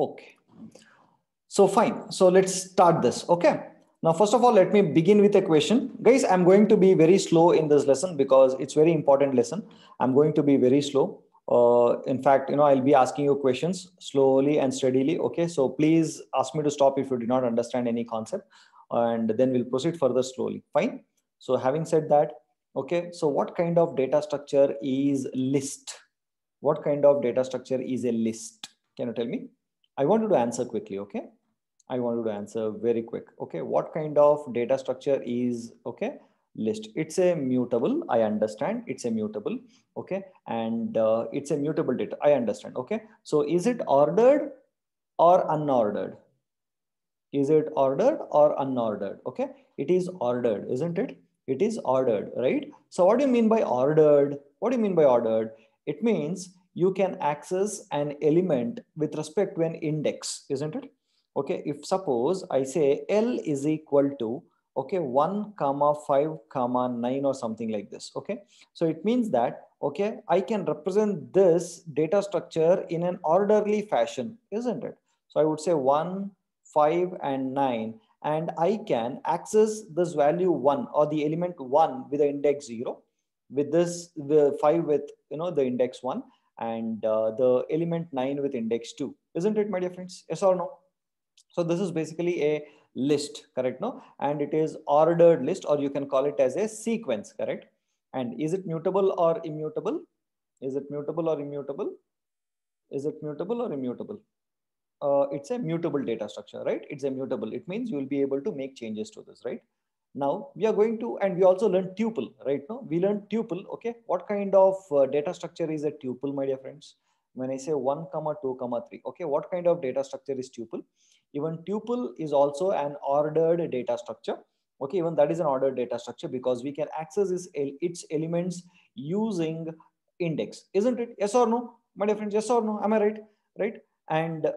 Okay. So fine. So let's start this. Okay. Now, first of all, let me begin with a question. Guys, I'm going to be very slow in this lesson because it's very important lesson. I'm going to be very slow. In fact, I'll be asking you questions slowly and steadily. Okay. So please ask me to stop if you do not understand any concept, and then we'll proceed further slowly. Fine. So having said that, okay. So what kind of data structure is list? What kind of data structure is a list? Can you tell me? I want you to answer quickly. Okay. I want you to answer very quick. Okay, what kind of data structure is list? It's a mutable. I understand. It's a mutable. Okay, and it's a mutable data. I understand. Okay, so is it ordered or unordered? Is it ordered or unordered? Okay, it is ordered, isn't it? It is ordered, right? So what do you mean by ordered? What do you mean by ordered? It means you can access an element with respect to an index, isn't it? Okay, if suppose I say L is equal to 1 comma 5 comma 9 or something like this. Okay, so it means that I can represent this data structure in an orderly fashion, isn't it? So I would say 1, 5 and 9, and I can access this value 1 or the element 1 with the index 0, with this the 5 with the index 1, and the element 9 with index 2, isn't it, my dear friends? Yes or no? So this is basically a list, correct? No, and it is ordered list, or you can call it as a sequence, correct? And is it mutable or immutable? Is it mutable or immutable? Is it mutable or immutable? It's a mutable data structure, right? It's a mutable. It means you will be able to make changes to this, right? Now we are going to, and we also learned tuple, right? Now we learned tuple. Okay, what kind of data structure is a tuple, my dear friends? When I say 1 comma 2 comma 3, okay, what kind of data structure is tuple? Even tuple is also an ordered data structure. Okay, even that is an ordered data structure because we can access its elements using index, isn't it? Yes or no, my dear friends? Yes or no? Am I right? Right? And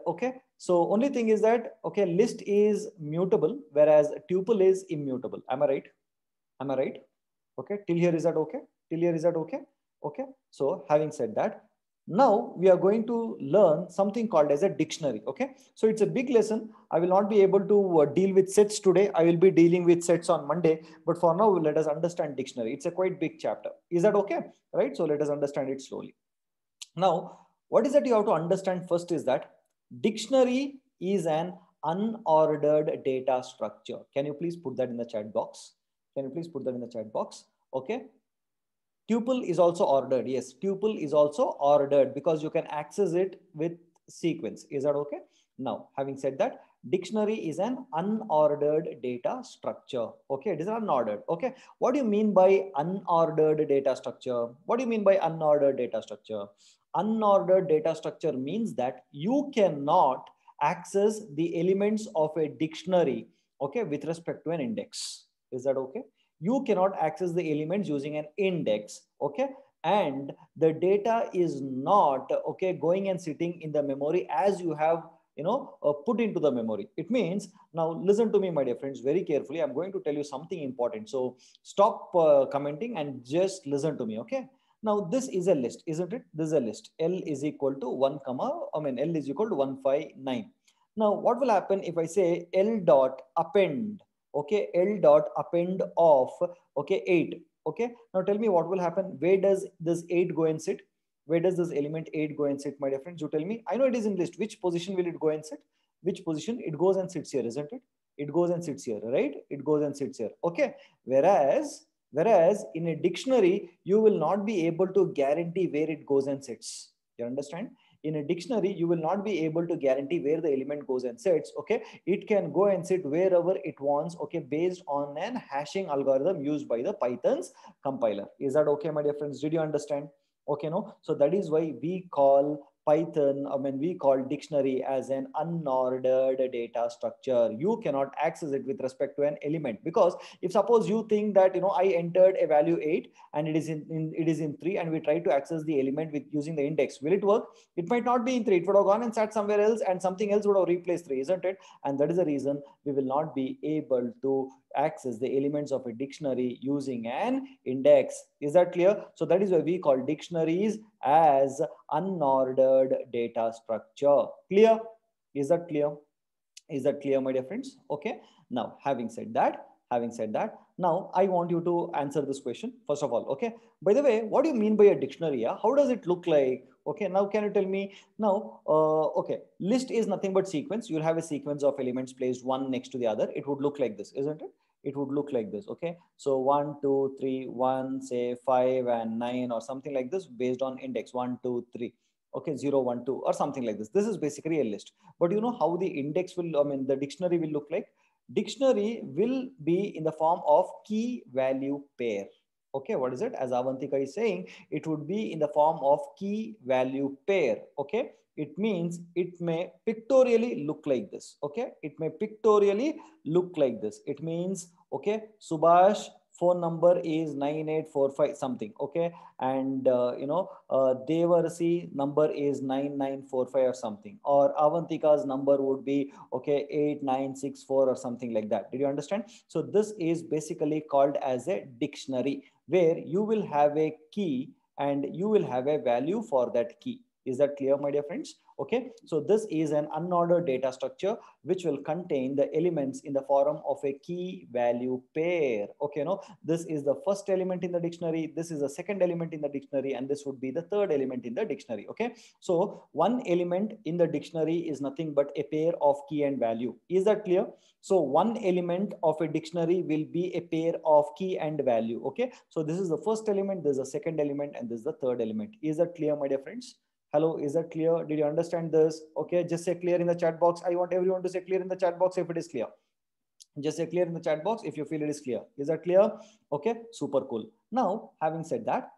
so only thing is that list is mutable whereas tuple is immutable. Am I right? Am I right? Okay, till here is that okay? Till here is that okay? Okay, so having said that, now we are going to learn something called as a dictionary. Okay, so it's a big lesson. I will not be able to deal with sets today. I will be dealing with sets on Monday, but for now let us understand dictionary. It's a quite big chapter. Is that okay? Right, so let us understand it slowly. Now, what is that you have to understand first is that dictionary is an unordered data structure. Can you please put that in the chat box? Can you please put that in the chat box? Okay. Tuple is also ordered. Yes, tuple is also ordered because you can access it with sequence. Is that okay? Now, having said that, dictionary is an unordered data structure. Okay, it is unordered. Okay, what do you mean by unordered data structure? What do you mean by unordered data structure? Unordered data structure means that you cannot access the elements of a dictionary, okay, with respect to an index. Is that okay? You cannot access the elements using an index, okay, and the data is not going and sitting in the memory as you have put into the memory. It means, now listen to me, my dear friends, very carefully. I'm going to tell you something important, so stop commenting and just listen to me. Okay, now this is a list, isn't it? This is a list. L is equal to 1 comma, L is equal to 159. Now what will happen if I say L dot append, okay, L dot append of 8? Okay, now tell me what will happen. Where does this 8 go and sit? Where does this element 8 go and sit, my dear friends? You tell me. I know it is in list. Which position will it go and sit? Which position? It goes and sits here, isn't it? It goes and sits here, right? It goes and sits here. Okay, whereas in a dictionary you will not be able to guarantee where it goes and sits. You understand? In a dictionary you will not be able to guarantee where the element goes and sits. Okay, it can go and sit wherever it wants, okay, based on an hashing algorithm used by the Python's compiler. Is that okay, my dear friends? Did you understand? Okay, no, so that is why we call Python, we call dictionary as an unordered data structure. You cannot access it with respect to an element, because if suppose you think that I entered a value 8 and it is in 3, and we try to access the element with using the index, will it work? It might not be in 3. It would have gone and sat somewhere else, and something else would have replaced 3, isn't it? And that is the reason we will not be able to access the elements of a dictionary using an index. Is that clear? So that is why we call dictionaries as unordered data structure. Clear? Is that clear? Is that clear, my dear friends? Okay. Now, having said that, now I want you to answer this question first of all. Okay. By the way, what do you mean by a dictionary? Yeah? How does it look like? Okay. Now, can you tell me now? Okay. List is nothing but sequence. You'll have a sequence of elements placed one next to the other. It would look like this, isn't it? It would look like this. Okay. So 1, 2, 3, 1, say 5 and 9 or something like this based on index 1, 2, 3. Okay, 0, 1, 2 or something like this. This is basically a list. But you know how the index will, I mean, the dictionary will look like? Dictionary will be in the form of key value pair. Okay, what is it? As Avantika is saying, it would be in the form of key value pair. Okay, it means it may pictorially look like this. Okay, it may pictorially look like this. It means, okay, Subhash phone number is 9845 something. Okay, and Devarasi number is 9945 or something, or Avantika's number would be, okay, 8964 or something like that. Did you understand? So this is basically called as a dictionary, where you will have a key and you will have a value for that key. Is that clear, my dear friends? Okay, so this is an unordered data structure which will contain the elements in the form of a key value pair. Okay, no, this is the first element in the dictionary, this is the second element in the dictionary, and this would be the third element in the dictionary. Okay, so one element in the dictionary is nothing but a pair of key and value. Is that clear? So one element of a dictionary will be a pair of key and value. Okay, so this is the first element, this is the second element, and this is the third element. Is that clear, my dear friends? Hello, is that clear? Did you understand this? Okay, just say clear in the chat box. I want everyone to say clear in the chat box if it is clear. Just say clear in the chat box if you feel it is clear. Is that clear? Okay, super cool. Now, having said that,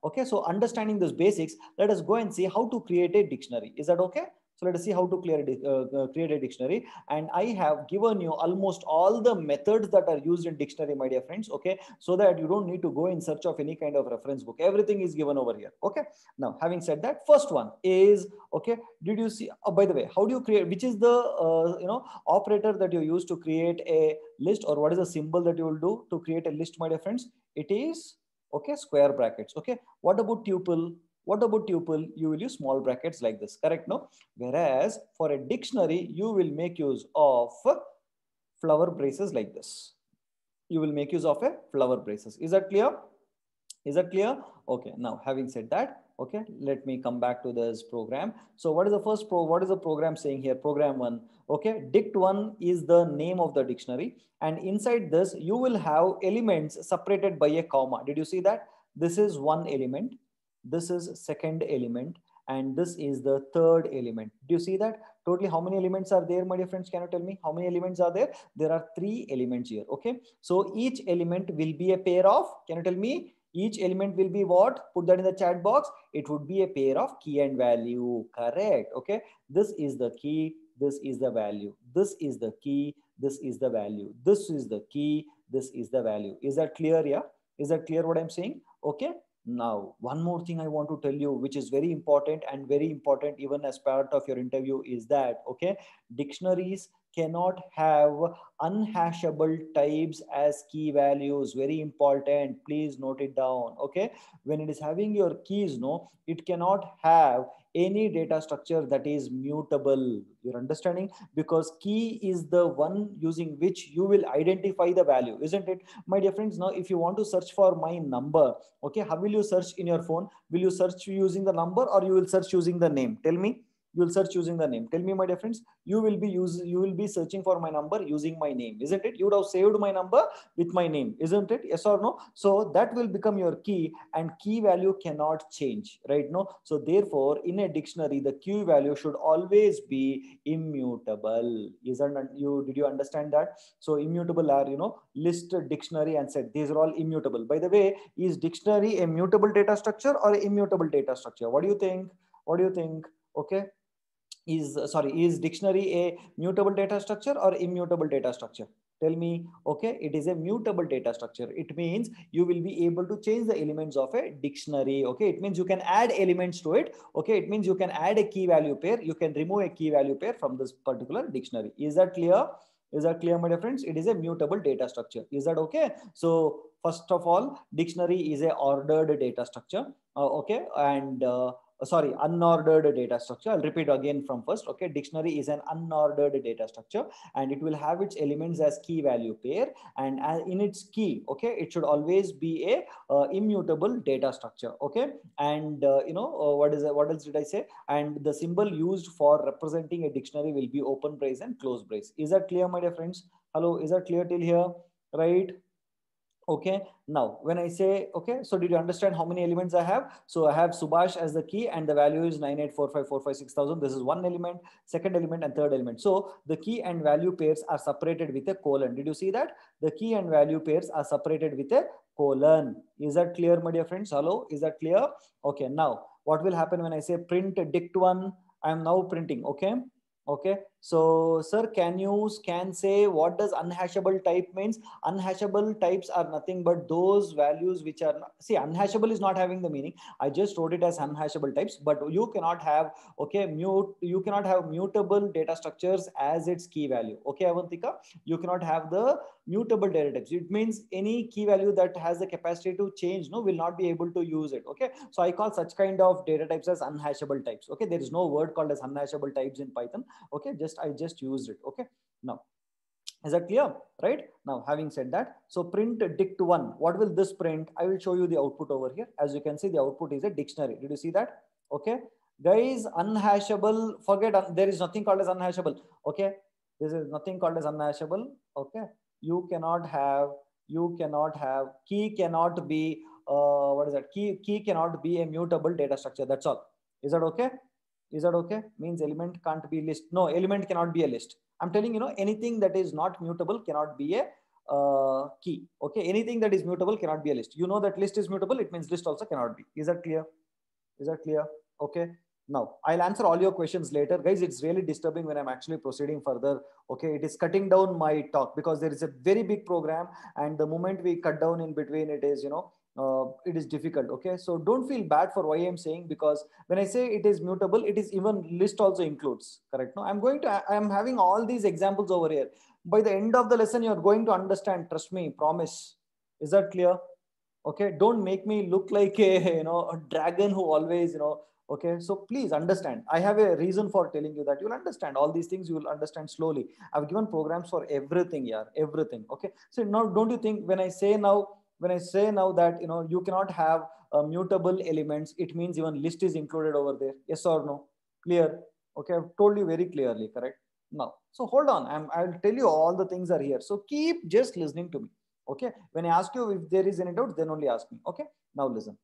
okay, so understanding those basics, let us go and see how to create a dictionary. Is that okay? So let us see how to create a dictionary. And I have given you almost all the methods that are used in dictionary, my dear friends. Okay, so that you don't need to go in search of any kind of reference book. Everything is given over here. Okay. Now, having said that, first one is, okay, did you see? Oh, by the way, how do you create? Which is the operator that you use to create a list, or what is the symbol that you will do to create a list, my dear friends? It is, okay, square brackets. Okay, what about tuple? What about tuple? You will use small brackets like this, correct? No, whereas for a dictionary you will make use of flower braces like this. You will make use of a flower braces. Is that clear? Is that clear? Okay, now having said that, okay, let me come back to this program. So what is the what is the program saying here? Program one. Okay, dict1 is the name of the dictionary, and inside this you will have elements separated by a comma. Did you see that? This is one element, this is second element, and this is the third element. Do you see that? Totally how many elements are there, my dear friends? Can you tell me how many elements are there? There are 3 elements here. Okay, so each element will be a pair of, can you tell me, each element will be what? Put that in the chat box. It would be a pair of key and value. Correct. Okay, this is the key, this is the value, this is the key, this is the value, this is the key, this is the value. Is that clear? Yeah, is that clear what I'm saying? Okay, now one more thing I want to tell you, which is very important and very important even as part of your interview, is that, okay, dictionaries cannot have unhashable types as key values. Very important, please note it down. Okay, when it is having your keys, no, it cannot have any data structure that is mutable. You're understanding? Because key is the one using which you will identify the value, isn't it, my dear friends? Now if you want to search for my number, okay, how will you search in your phone? Will you search using the number, or you will search using the name? Tell me. You will search using the name. Tell me, my dear friends. You will be searching for my number using my name, isn't it? You would have saved my number with my name, isn't it? Yes or no? So that will become your key, and key value cannot change, right? No, so therefore in a dictionary the key value should always be immutable. Isn't you? Did you understand that? So immutable are, list, dictionary, and set. These are all immutable. By the way, is dictionary a mutable data structure or immutable data structure? What do you think? What do you think? Okay, is dictionary a mutable data structure or immutable data structure? Tell me. Okay, it is a mutable data structure. It means you will be able to change the elements of a dictionary. Okay, it means you can add elements to it. Okay, it means you can add a key value pair, you can remove a key value pair from this particular dictionary. Is that clear? Is that clear, my dear friends? It is a mutable data structure. Is that okay? So first of all, dictionary is a ordered data structure. Okay, and sorry, unordered data structure. I'll repeat again from first. Okay, dictionary is an unordered data structure, and it will have its elements as key value pair, and in its key, okay, it should always be a immutable data structure. Okay, and what else did I say? And the symbol used for representing a dictionary will be open brace and close brace. Is that clear, my dear friends? Hello, is that clear till here? Right? Okay, now when I say, okay, so did you understand how many elements I have? So I have Subhash as the key, and the value is 9845456,000. This is one element, second element, and third element. So the key and value pairs are separated with a colon. Did you see that? The key and value pairs are separated with a colon. Is that clear, my dear friends? Hello, is that clear? Okay, now what will happen when I say print dict1? I am now printing. Okay, okay, so sir, can say what does unhashable type means? Unhashable types are nothing but those values which are not, see, unhashable is not having the meaning. I just wrote it as unhashable types, but you cannot have, okay, you cannot have mutable data structures as its key value. Okay, Avantika, you cannot have the mutable data types. It means any key value that has the capacity to change, no, will not be able to use it. Okay, so I call such kind of data types as unhashable types. Okay, there is no word called as unhashable types in Python. Okay, I just used it. Okay, now is that clear? Right now, having said that, so print dict1. What will this print? I will show you the output over here. As you can see, the output is a dictionary. Did you see that? Okay, guys, unhashable, forget, there is nothing called as unhashable. Okay, this is nothing called as unhashable. Okay, you cannot have key cannot be what is that? Key cannot be a mutable data structure. That's all. Is that okay? Is that okay? Means element can't be list. No, element cannot be a list. I'm telling, anything that is not mutable cannot be a key. Okay, anything that is mutable cannot be a list. You know that list is mutable. It means list also cannot be. Is that clear? Is that clear? Okay. Now I'll answer all your questions later, guys. It's really disturbing when I'm actually proceeding further. Okay, it is cutting down my talk because there is a very big program, and the moment we cut down in between, it is it is difficult. Okay, so don't feel bad for why I'm saying, because when I say it is mutable, it is even list also includes. Correct? No, I'm having all these examples over here. By the end of the lesson, you're going to understand. Trust me, promise. Is that clear? Okay, don't make me look like a a dragon who always okay, so please understand, I have a reason for telling you that. You'll understand all these things, you will understand slowly. I've given programs for everything. Yeah, everything. Okay, so now don't you think when I say now that you cannot have mutable elements, it means even list is included over there? Yes or no? Clear? Okay, I've told you very clearly. Correct? Now, so hold on, I'll tell you all the things are here, so keep just listening to me. Okay, when I ask you if there is any doubt, then only ask me. Okay, now listen.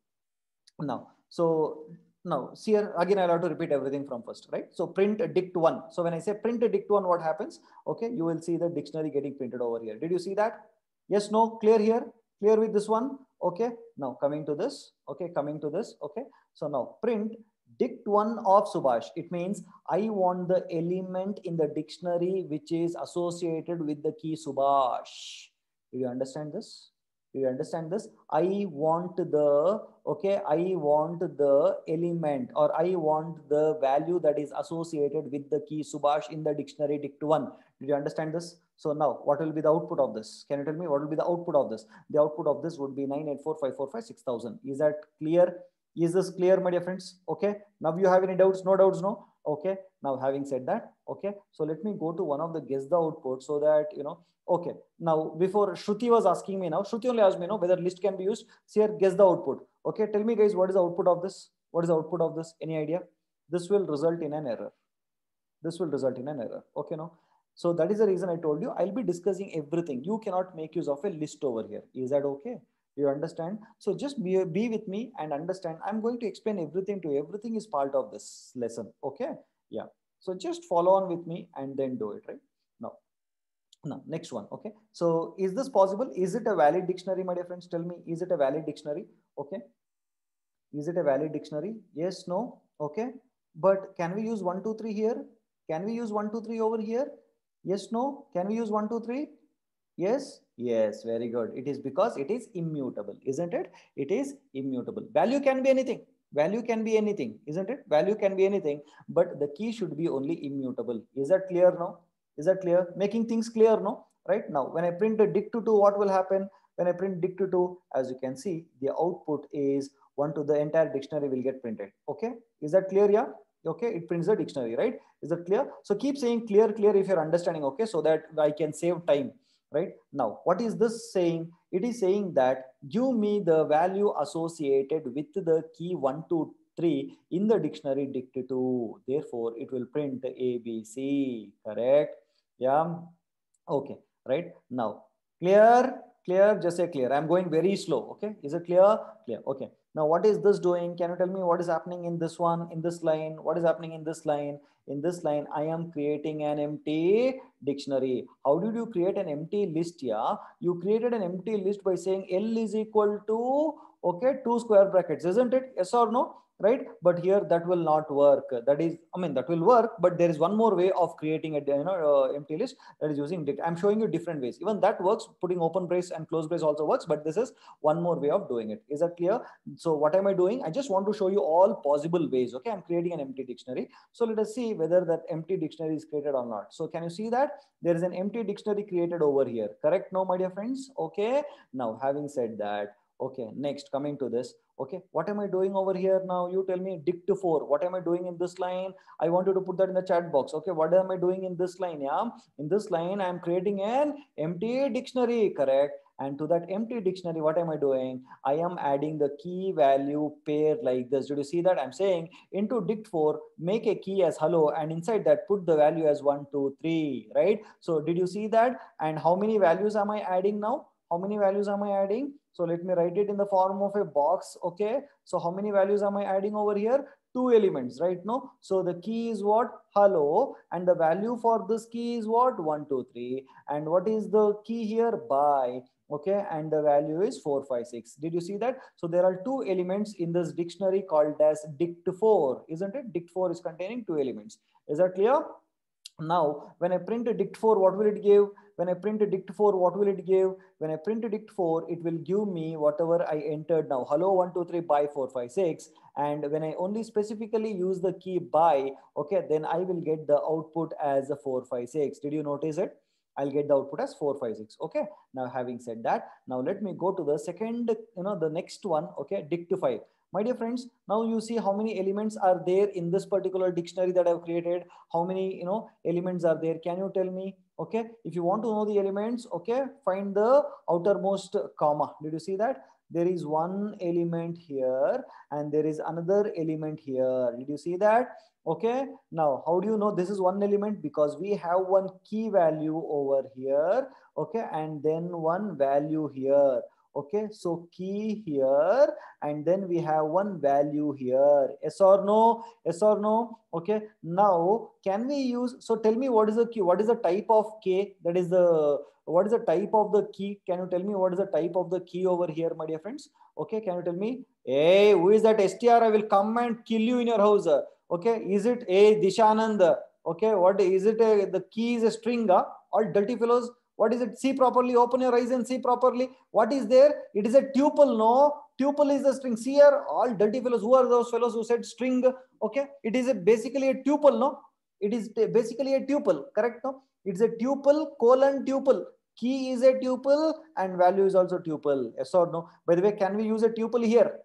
Now, so now see here again, I'll have to repeat everything from first, right? So print dict1. So when I say print dict1, what happens? Okay, you will see the dictionary getting printed over here. Did you see that? Yes, no? Clear here? Clear with this one? Okay, now coming to this. Okay, coming to this. Okay, so now print dict1 of Subhash. It means I want the element in the dictionary which is associated with the key Subhash. Do you understand this? Do you understand this? I want the, okay, I want the element, or I want the value that is associated with the key Subhash in the dictionary dict1. Did you understand this? So now what will be the output of this? Can you tell me what will be the output of this? The output of this would be 9845456,000. Is that clear? Is this clear, my dear friends? Okay. Now you have any doubts? No doubts, no? Okay. Now having said that, okay. So let me go to one of the guess the output so that, okay. Now before Shruti was asking me now, Shruti only asked me, whether list can be used. See here, guess the output. Okay. Tell me guys, what is the output of this? What is the output of this? Any idea? This will result in an error. This will result in an error. Okay. No. So that is the reason I told you I'll be discussing everything. You cannot make use of a list over here. Is that okay? You understand? So just be with me and understand. I'm going to explain everything to you. Everything is part of this lesson. Okay. Yeah. So just follow on with me and then do it, right? Now, next one. Okay. So is this possible? Is it a valid dictionary, my dear friends? Tell me, is it a valid dictionary? Okay. Is it a valid dictionary? Yes, no. Okay. But can we use 1, 2, 3 here? Can we use 1, 2, 3 over here? Yes, no. Can we use 1, 2, 3? Yes. Yes. Very good. It is because it is immutable, isn't it? It is immutable. Value can be anything. Value can be anything, isn't it? Value can be anything, but the key should be only immutable. Is that clear now? Is that clear? Making things clear, no? Right now, when I print a dict2, what will happen? When I print dict2, as you can see, the output is 1 to the entire dictionary will get printed. Okay, is that clear? Yeah, okay, it prints the dictionary, right? Is that clear? So keep saying clear, clear if you're understanding, okay, so that I can save time. Right now, what is this saying? It is saying that give me the value associated with the key 1 to 3 in the dictionary dict2. Therefore, it will print ABC. Correct? Yeah. Okay. Right now, clear, clear. Just say clear. I'm going very slow. Okay. Is it clear? Clear. Okay. Now, what is this doing? Can you tell me what is happening in this one, in this line? What is happening in this line? In this line, I am creating an empty dictionary. How did you create an empty list? Yeah, you created an empty list by saying L is equal to, okay, 2 square brackets, isn't it? Yes or no? Right? But here that will not work. That is, I mean, that will work, but there is one more way of creating a empty list, that is using dict. I'm showing you different ways. Even that works. Putting open brace and close brace also works, but this is one more way of doing it. Is that clear? So what am I doing? I just want to show you all possible ways. Okay, I'm creating an empty dictionary. So let us see whether that empty dictionary is created or not. So can you see that there is an empty dictionary created over here? Correct? No, my dear friends. Okay. Now, having said that, okay, next, coming to this. Okay, what am I doing over here now? You tell me. Dict4. What am I doing in this line? I want you to put that in the chat box. Okay, what am I doing in this line? Yeah, in this line, I am creating an empty dictionary. Correct? And to that empty dictionary, what am I doing? I am adding the key value pair like this. Did you see that? I'm saying into dict4, make a key as hello, and inside that put the value as 1, 2, 3, right? So did you see that? And how many values am I adding now? How many values am I adding? So let me write it in the form of a box. Okay, so how many values am I adding over here? 2 elements, right? No, so the key is what? Hello, and the value for this key is what? 1, 2, 3. And what is the key here? By. Okay, and the value is 4, 5, 6. Did you see that? So there are 2 elements in this dictionary called as dict4, isn't it? Dict4 is containing 2 elements. Is that clear? Now, when I print a dict4, what will it give? When I print a dict4, what will it give? When I print a dict4, it will give me whatever I entered now. Hello, 1, 2, 3, by 4, 5, 6. And when I only specifically use the key by, okay, then I will get the output as a 4, 5, 6. Did you notice it? I'll get the output as 4, 5, 6. Okay. Now, having said that, now let me go to the second, the next one. Okay, dict5. My dear friends, now you see how many elements are there in this particular dictionary that I've created. How many elements are there? Can you tell me? Okay, if you want to know the elements, okay, find the outermost comma. Did you see that? There is one element here and there is another element here. Did you see that? Okay, now how do you know this is one element? Because we have one key value over here, okay, and then one value here. Okay, so key here and then we have one value here. Yes or no? Yes or no? Okay, now can we use, so tell me what is the key, what is the type of k, that is the, what is the type of the key? Can you tell me what is the type of the key over here, my dear friends? Okay, can you tell me? Hey, who is that STR? I will come and kill you in your house. Okay, is it a Dishanand? Okay, what is it? The key is a string. All dirty fellows, what is it? See properly, open your eyes and see properly. What is there? It is a tuple. No, tuple is the string. See here, all dirty fellows. Who are those fellows who said string? Okay, it is basically a tuple. No, it is basically a tuple. Correct? No, it's a tuple colon tuple. Key is a tuple and value is also tuple. Yes or no? By the way, can we use a tuple here?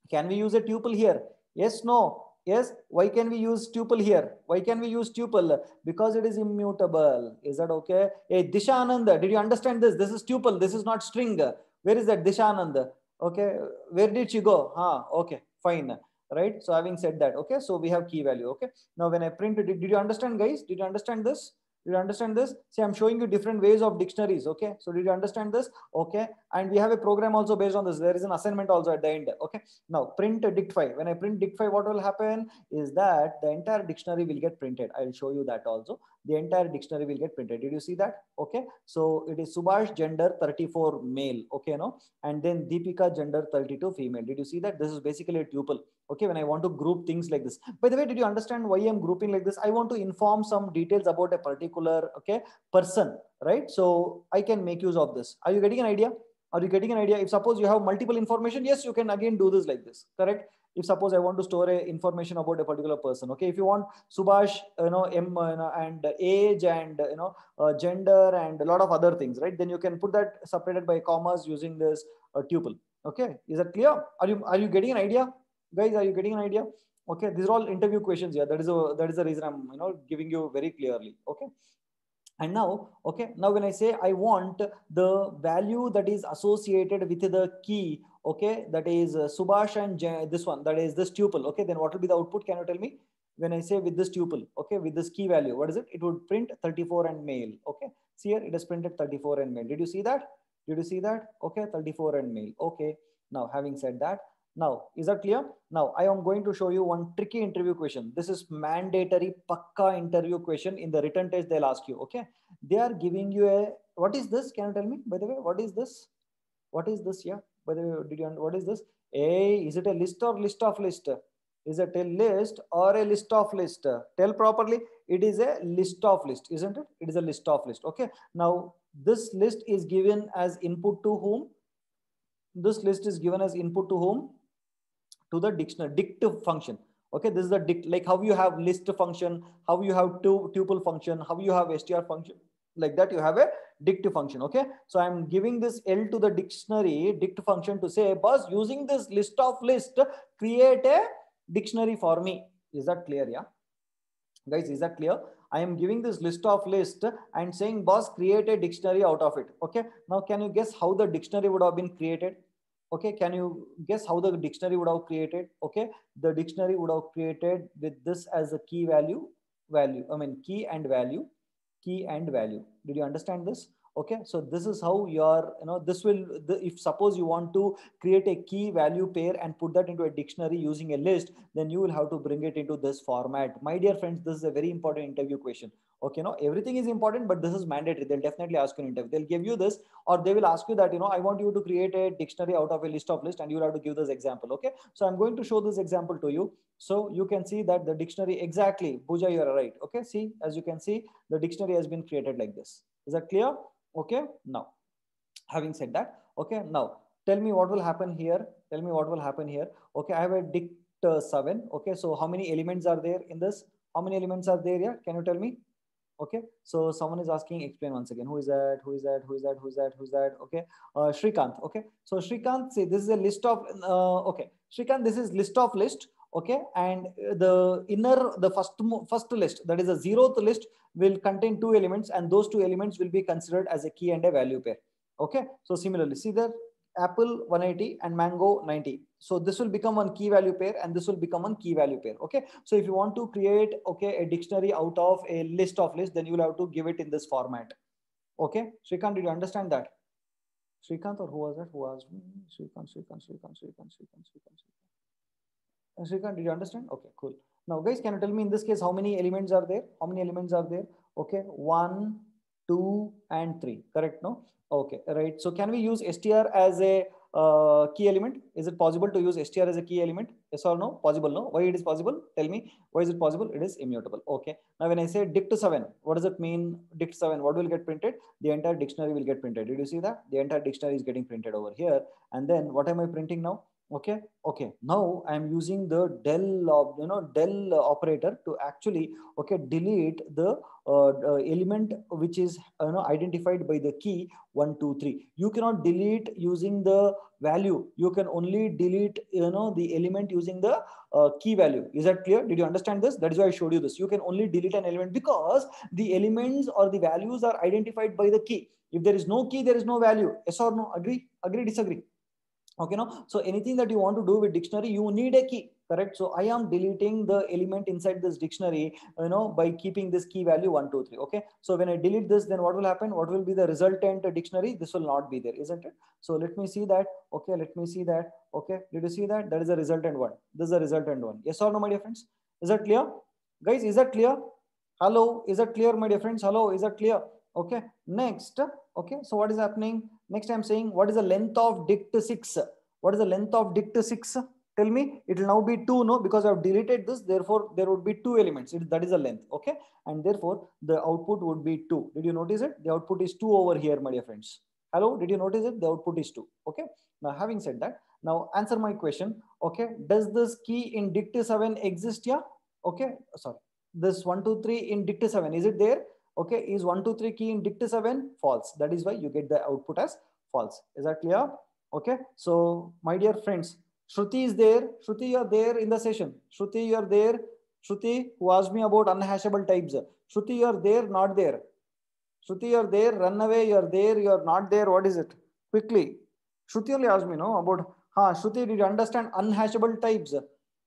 Can we use a tuple here? Yes, no. Yes, why can we use tuple here? Why can we use tuple? Because it is immutable. Is that okay? Hey, Dishananda, did you understand this? This is tuple. This is not string. Where is that Dishananda? Okay, where did she go? Okay, fine. Right. So having said that, okay, so we have key value. Okay. Now when I print it, did you understand, guys? Did you understand this? Did you understand this? See, I'm showing you different ways of dictionaries. Okay. So did you understand this? Okay. And we have a program also based on this. There is an assignment also at the end. Okay. Now print dict5. When I print dict5, what will happen is that the entire dictionary will get printed. I'll show you that also. The entire dictionary will get printed. Did you see that? Okay. So it is Subhash gender 34 male. Okay. No. And then Deepika gender 32 female. Did you see that? This is basically a tuple. Okay. When I want to group things like this. By the way, did you understand why I'm grouping like this? I want to inform some details about a particular, okay, person, right? So I can make use of this. Are you getting an idea? Are you getting an idea? If suppose you have multiple information, yes, you can again do this like this, correct? If suppose I want to store a information about a particular person, okay, if you want Subhash, and age and gender and a lot of other things, right? Then you can put that separated by commas using this tuple. Okay, is that clear? Are you getting an idea, guys? Are you getting an idea? Okay, these are all interview questions here. That is the reason I'm giving you very clearly. Okay, and now, okay, now when I say I want the value that is associated with the key, okay, that is Subhash and this one, that is this tuple. Okay, then what will be the output? Can you tell me? When I say with this tuple, okay, with this key value, what is it? It would print 34 and male. Okay, see here, it is printed 34 and male. Did you see that? Did you see that? Okay, 34 and male. Okay, now having said that, now is that clear? Now I am going to show you one tricky interview question. This is mandatory pakka interview question. In the written test they'll ask you. Okay, they are giving you a, what is this? Can you tell me, by the way, what is this? What is this? Yeah, by the way, what is this? A, is it a list or list of list? Is it a list or a list of list? Tell properly. It is a list of list, isn't it? It is a list of list. Okay, now this list is given as input to whom? This list is given as input to whom? To the dictionary dict function. Okay, this is the dict, like how you have list function, how you have tuple function, how you have str function, like that you have a dict function. Okay, so I'm giving this L to the dictionary dict function to say, boss, using this list of list, create a dictionary for me. Is that clear? Yeah, guys, is that clear? I am giving this list of list and saying, boss, create a dictionary out of it. Okay, now can you guess how the dictionary would have been created? Okay, can you guess how the dictionary would have created? Okay, the dictionary would have created with this as a key value, I mean key and value, key and value. Did you understand this? Okay, so this is how your, this will, if suppose you want to create a key value pair and put that into a dictionary using a list, then you will have to bring it into this format. My dear friends, this is a very important interview question. Okay, no, everything is important, but this is mandatory. They'll definitely ask you an interview. They'll give you this, or they will ask you that, I want you to create a dictionary out of a list of list, and you'll have to give this example. Okay, so I'm going to show this example to you, so you can see that the dictionary, exactly, Pooja, you are right. Okay, see, as you can see, the dictionary has been created like this. Is that clear? Okay, now having said that, okay, now tell me what will happen here. Tell me what will happen here. Okay, I have a dict 7. Okay, so how many elements are there in this? How many elements are there here? Can you tell me? Okay, so someone is asking, explain once again. Who is that? Who is that? Who is that? Who is that? Who's that? Okay, Shrikant. Okay, so Shrikant, say this is a list of. Okay, Shrikant, this is list of list. Okay, and the inner, the first list, that is a zeroth list, will contain 2 elements, and those 2 elements will be considered as a key and a value pair. Okay, so similarly, see there, apple 180 and mango 90. So this will become one key value pair, and this will become one key value pair. Okay, so if you want to create, okay, a dictionary out of a list of lists, then you will have to give it in this format. Okay, Shrikant, did you understand that? Shrikant, or who was that? Who asked me? Shrikant, did you understand? Okay, cool. Now, guys, can you tell me in this case how many elements are there? How many elements are there? Okay, 1, 2, and 3. Correct? No? Okay, right. So, can we use str as a key element? Is it possible to use str as a key element? Yes or no? Possible? No? Why it is possible? Tell me. Why is it possible? It is immutable. Okay. Now, when I say dict 7, what does it mean? Dict 7, what will get printed? The entire dictionary will get printed. Did you see that? The entire dictionary is getting printed over here. And then what am I printing now? Okay, okay, now I'm using the del operator to actually, okay, delete the element which is identified by the key 1 2 3. You cannot delete using the value. You can only delete the element using the key value. Is that clear? Did you understand this? That is why I showed you this. You can only delete an element because the elements or the values are identified by the key. If there is no key, there is no value. Yes or no? Agree, disagree? Okay, no, so anything that you want to do with dictionary, you need a key. Correct? So I am deleting the element inside this dictionary, by keeping this key value 1 2 3. Okay, so when I delete this, then what will happen? What will be the resultant dictionary? This will not be there, isn't it? So let me see that. Okay, let me see that. Okay, did you see that? That is the resultant one. This is the resultant one. Yes or no, my dear friends? Is that clear, guys? Is that clear? Hello, is that clear, my dear friends? Hello, is that clear? Okay, next. Okay, so what is happening? Next, I'm saying, what is the length of dict 6? What is the length of dict 6? Tell me. It will now be 2, no? Because I've deleted this, therefore there would be 2 elements. That is the length. Okay, and therefore the output would be 2. Did you notice it? The output is 2 over here, my dear friends. Hello, did you notice it? The output is 2. Okay, now having said that, now answer my question. Okay, does this key in dict 7 exist here? Okay, sorry, this 1 2 3 in dict 7, is it there? Okay, is 1 2 3 key in dict 7? False. That is why you get the output as false. Is that clear? Okay, so my dear friends, Shruti is there. Shruti, you're there in the session. Shruti, you're there. Shruti, who asked me about unhashable types. Shruti, you're there, not there. Shruti, you're there, run away, you're there, you're not there. What is it? Quickly. Shruti only asked me, no, about, Shruti, did you understand unhashable types? Do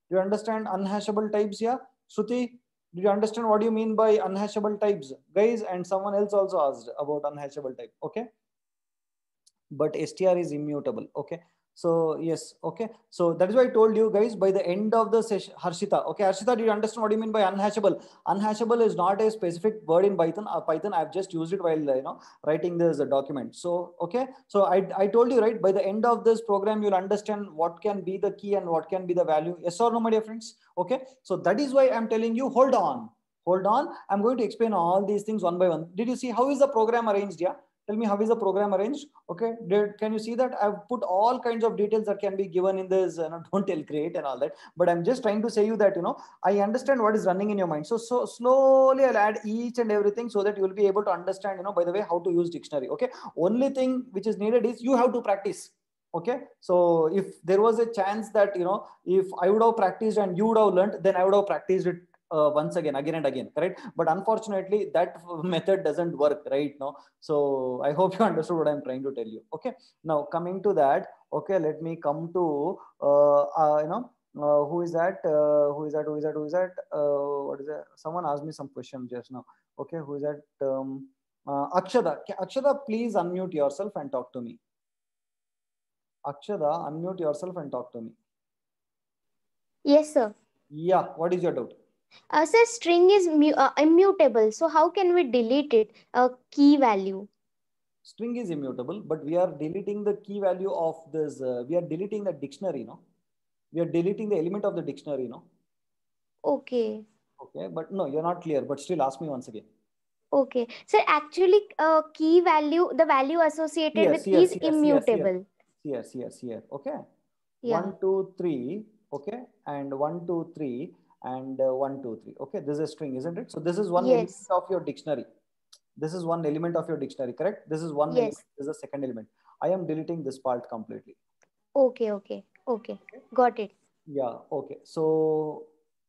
you understand unhashable types? Yeah. Shruti, did you understand what do you mean by unhashable types? Guys, and someone else also asked about unhashable type. Okay, but str is immutable. Okay, so yes. Okay, so that is why I told you guys by the end of the session. Harshita, okay, Harshita, do you understand what you mean by unhashable? Unhashable is not a specific word in Python. Python, I've just used it while writing this document. So okay, so I told you, right, by the end of this program you'll understand what can be the key and what can be the value. Yes or no, my dear friends? Okay, so that is why I'm telling you, hold on, I'm going to explain all these things one by one. Did you see how is the program arranged? Yeah, tell me, how is the program arranged? Okay, can you see that I've put all kinds of details that can be given in this don't tell create and all that, but I'm just trying to say you that I understand what is running in your mind. So slowly I'll add each and everything so that you will be able to understand, by the way, how to use dictionary. Okay, only thing which is needed is you have to practice. Okay, so if there was a chance that if I would have practiced and you would have learned, then I would have practiced it once again and again, correct? But unfortunately that method doesn't work right now. So I hope you understood what I'm trying to tell you. Okay, now coming to that. Okay, let me come to who is that? What is that? Someone asked me some question just now. Okay, who is that? Akshada. Akshada, please unmute yourself and talk to me. Akshada, unmute yourself and talk to me. Yes, sir. Yeah, what is your doubt? Sir, string is immutable. So how can we delete it? A key value. String is immutable, but we are deleting the key value of this. We are deleting the dictionary, no? We are deleting the element of the dictionary, no? Okay. Okay, but no, you're not clear. But still, ask me once again. Okay. So actually, key value, the value associated Here, with here, key is here, here, here, immutable. here, here, here. Okay, Yeah. 1, 2, 3. Okay, and 1, 2, 3, and 1, 2, 3. Okay, this is a string, isn't it? So this is one element Yes. of your dictionary. This is one element of your dictionary, correct? This is one element. Yes. This is a second element. I am deleting this part completely. Okay. Okay. Okay. Got it. Yeah. Okay. So,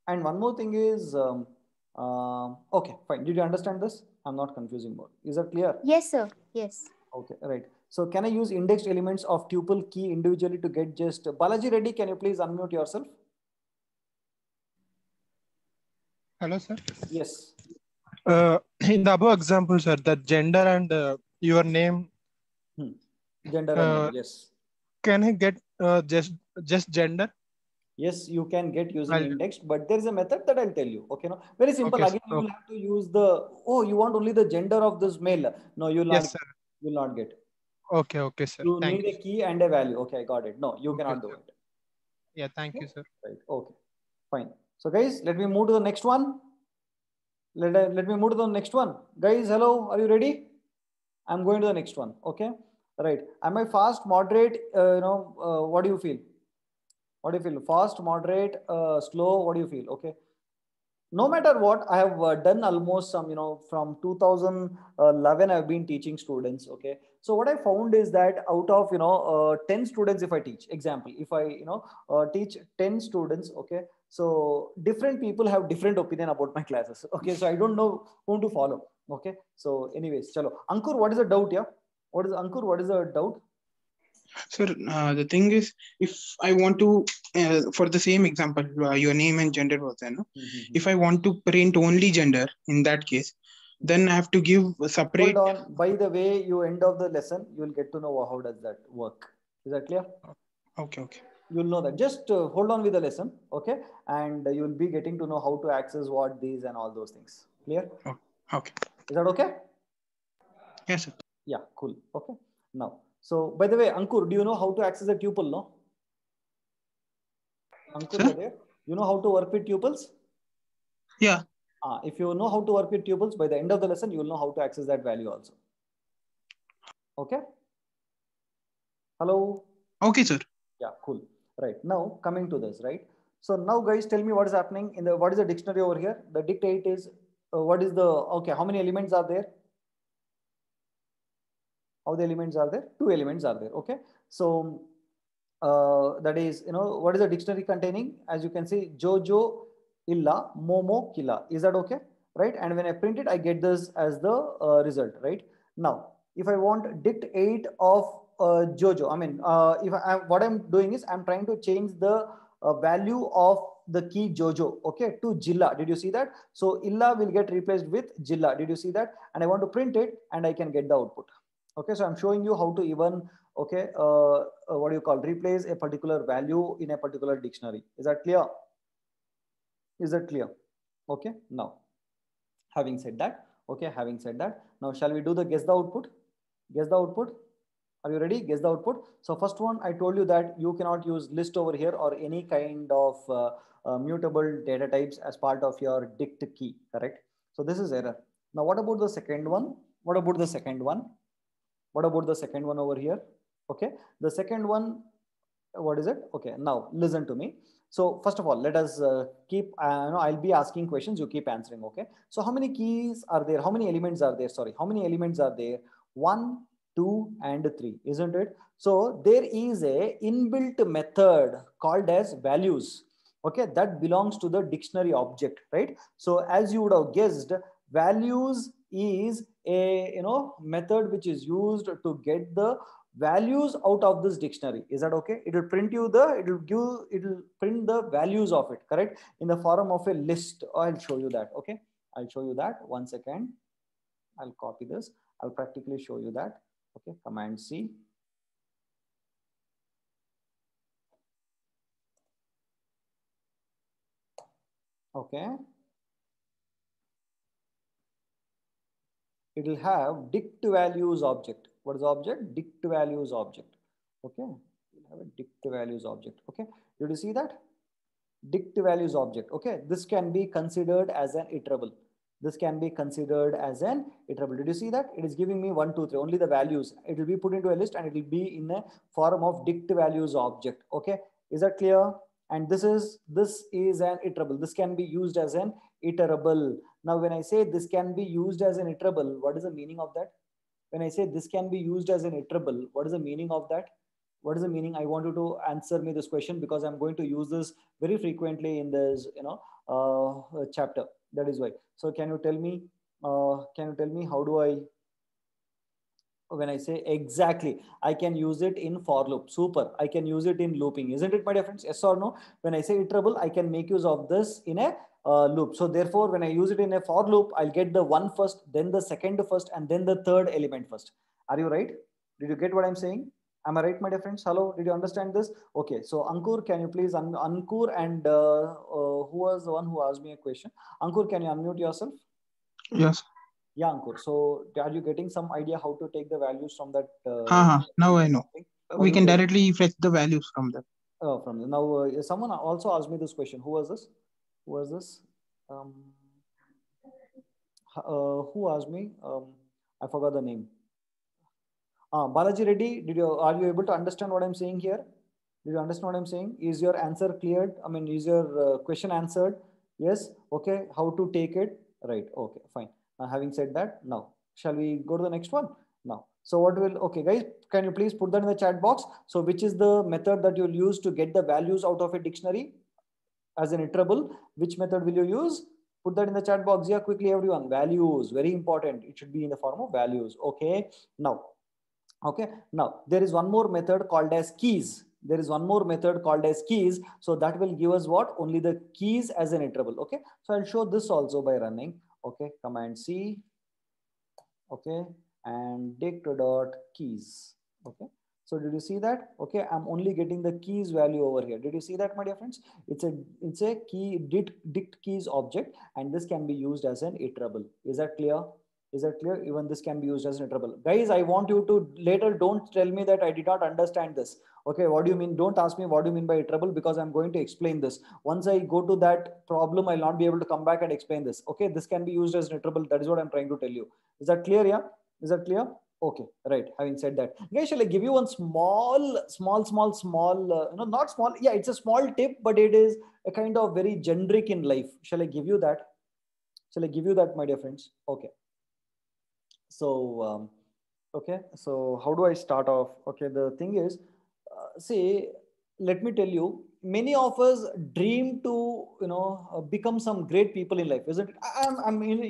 and one more thing is, okay, fine. Did you understand this? I'm not confusing more. Is that clear? Yes, sir. Yes. Okay, right. So can I use indexed elements of tuple key individually to get just Balaji Reddy? Can you please unmute yourself? Hello, sir. Yes. In the above example, sir, the gender and your name, Gender and name. Yes. can I get just gender? Yes, you can get using I'll, indexed, but there is a method that I'll tell you. Okay, no, very simple. okay, sir. Again, you will Okay. have to use the. Oh, you want only the gender of this male? No, you will not. Yes, sir. You will not get. Okay, okay, sir. You Thank need you, a sir. key and a value. Okay, I got it. No, you Okay, cannot do sir. it. Yeah, thank you, Okay. sir. Right. Okay. Fine. So guys, let me move to the next one. Let me move to the next one. Guys, hello. Are you ready? I'm going to the next one. Okay. Right. Am I fast, moderate? What do you feel? What do you feel? Fast, moderate, slow? What do you feel? Okay. No matter what, I have done almost some, from 2011 I've been teaching students. Okay, so what I found is that out of 10 students, if I teach, example, if I teach 10 students, okay, so different people have different opinion about my classes. Okay, so I don't know whom to follow. Okay, so anyways, chalo. Ankur, what is the doubt? Yeah, what is Ankur, what is the doubt? Sir, the thing is, if I want to, for the same example, your name and gender was there, no? If I want to print only gender, in that case, then I have to give a separate. Hold on. By the way, you end of the lesson, you will get to know how does that work. Is that clear? Okay, okay. You'll know that. Just hold on with the lesson, okay? And you'll be getting to know how to access what these and all those things. Clear? Oh, okay. Is that okay? Yes, sir. Yeah, cool. Okay. Now, so by the way, Ankur, do you know how to access a tuple? No, Ankur, Sir? you're there. You know how to work with tuples? Yeah. If you know how to work with tuples, by the end of the lesson, you will know how to access that value also. Okay. Hello. Okay, sir. Yeah, cool. Right. Now coming to this, right? So now guys, tell me what is happening in the, what is the dictionary over here? The dictate is, what is the, okay, how many elements are there? How the elements are there? Two elements are there. Okay. So that is, what is the dictionary containing? As you can see, Jojo, Illa, Momo, Killa. Is that okay? Right. And when I print it, I get this as the result. Right. Now, if I want dict 8 of Jojo, I mean, what I'm doing is I'm trying to change the value of the key Jojo, okay, to Jilla. Did you see that? So Illa will get replaced with Jilla. Did you see that? And I want to print it and I can get the output. Okay, so I'm showing you how to even, okay, what do you call, replace a particular value in a particular dictionary. Is that clear? Is that clear? Okay, now, having said that, okay, having said that, now shall we do the guess the output? Guess the output. Are you ready? Guess the output. So first one, I told you that you cannot use list over here or any kind of mutable data types as part of your dict key, correct? So this is error. Now, what about the second one? What about the second one? What about the second one over here? Okay, the second one, what is it? Okay, now listen to me. So first of all, let us keep, I'll be asking questions, you keep answering, okay? So how many keys are there? How many elements are there? Sorry, how many elements are there? 1, 2, and 3, isn't it? So there is a inbuilt method called as values, okay? That belongs to the dictionary object, right? So as you would have guessed, values is a method which is used to get the values out of this dictionary. Is that okay? It will print you it will print the values of it, correct, in the form of a list. I'll show you that. Okay, I'll show you that. 1 second, I'll copy this. I'll practically show you that. Okay, Command C. Okay, it will have dict values object. What is the object? Dict values object. Okay, we'll have a dict values object. Okay, did you see that? Dict values object. Okay, this can be considered as an iterable. This can be considered as an iterable. Did you see that? It is giving me 1, 2, 3, only the values. It will be put into a list and it will be in a form of dict values object. Okay, is that clear? And this is an iterable. This can be used as an iterable. Now, when I say this can be used as an iterable, what is the meaning of that? When I say this can be used as an iterable, what is the meaning of that? What is the meaning? I want you to answer me this question because I'm going to use this very frequently in this, chapter. That is why. So can you tell me how do I, when I say exactly, I can use it in for loop. Super. I can use it in looping. Isn't it, my dear friends? Yes or no? When I say iterable, I can make use of this in a loop. So therefore, when I use it in a for loop, I'll get the one first, then the second first, and then the third element first. Are you right? Did you get what I'm saying? Am I right, my dear friends? Hello, did you understand this? Okay, so Ankur, can you please, Ankur, and who was the one who asked me a question? Ankur, can you unmute yourself? Yes. Yeah, Ankur. So are you getting some idea how to take the values from that? Now I know. We can directly fetch the values from that. Oh, from the, now someone also asked me this question. Who was this? Who was this? Who asked me? I forgot the name. Balaji Reddy, are you able to understand what I'm saying here? Did you understand what I'm saying? Is your answer cleared? I mean, is your question answered? Yes. Okay. How to take it? Right. Okay. Fine. Having said that, now shall we go to the next one? Now. So what will, okay guys, can you please put that in the chat box? So which is the method that you'll use to get the values out of a dictionary as an iterable? Which method will you use? Put that in the chat box. Yeah, quickly everyone. Values, very important. It should be in the form of values. Okay. Now. Okay, now there is one more method called as keys. There is one more method called as keys. So that will give us what? Only the keys as an iterable. Okay, so I'll show this also by running. Okay, Command C. Okay, and dict dot keys. Okay, so did you see that? Okay, I'm only getting the keys value over here. Did you see that, my dear friends? It's a key dict keys object, and this can be used as an iterable. Is that clear? Is that clear? Even this can be used as an iterable. Guys, I want you to later don't tell me that I did not understand this. Okay, what do you mean? Don't ask me what do you mean by iterable, because I'm going to explain this. Once I go to that problem, I'll not be able to come back and explain this. Okay, this can be used as an iterable. That is what I'm trying to tell you. Is that clear? Yeah? Is that clear? Okay, right. Having said that, guys, shall I give you one small, not small. Yeah, it's a small tip, but it is a kind of very generic in life. Shall I give you that? Shall I give you that, my dear friends? Okay. So Okay, so how do I start off? Okay, the thing is, see, let me tell you, many of us dream to, become some great people in life, isn't it?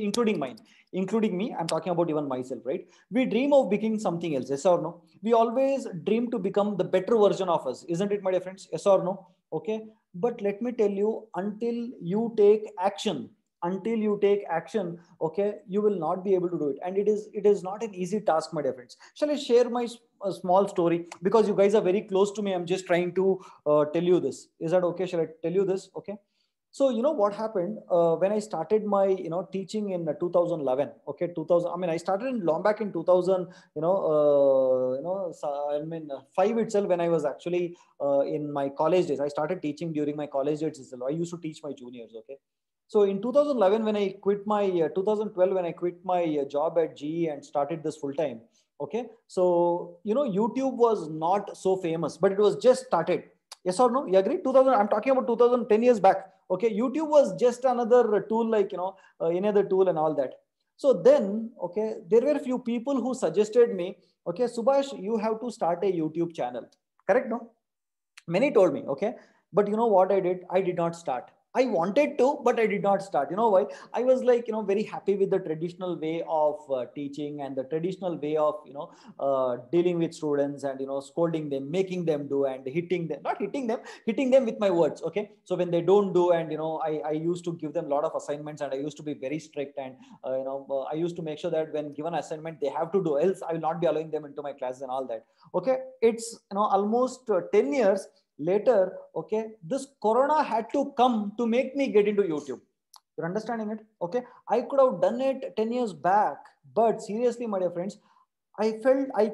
Including mine, including me. I'm talking about even myself, right? We dream of becoming something else, yes or no? We always dream to become the better version of us, isn't it, my dear friends? Yes or no? Okay, but let me tell you, until you take action, okay, you will not be able to do it, and it is not an easy task, my dear friends. Shall I share my a small story, because you guys are very close to me? I'm just trying to tell you this. Is that okay? Shall I tell you this? Okay. So you know what happened when I started my teaching in 2011. Okay, 2000. I mean, I started in Lombak in 2000. I mean, 5 itself, when I was actually in my college days. I started teaching during my college days itself. I used to teach my juniors. Okay. So in 2011, when I quit my 2012, when I quit my job at GE and started this full time. Okay. So YouTube was not so famous, but it was just started. Yes or no? You agree? 2000. I'm talking about 2010 years back. Okay, YouTube was just another tool, like any other tool and all that. So then, okay, there were a few people who suggested me, okay, Subhash, you have to start a YouTube channel. Correct? No? Many told me, okay, but you know what I did? I did not start. I wanted to, but I did not start. You know why? I was like, very happy with the traditional way of teaching, and the traditional way of dealing with students, and scolding them, making them do, and hitting them, not hitting them, hitting them with my words. Okay, so when they don't do, and I used to give them a lot of assignments, and I used to be very strict, and I used to make sure that when given assignment they have to do, else I will not be allowing them into my classes and all that. Okay, it's almost 10 years later. Okay, this corona had to come to make me get into YouTube. You're understanding it? Okay, I could have done it 10 years back, but seriously, my dear friends, I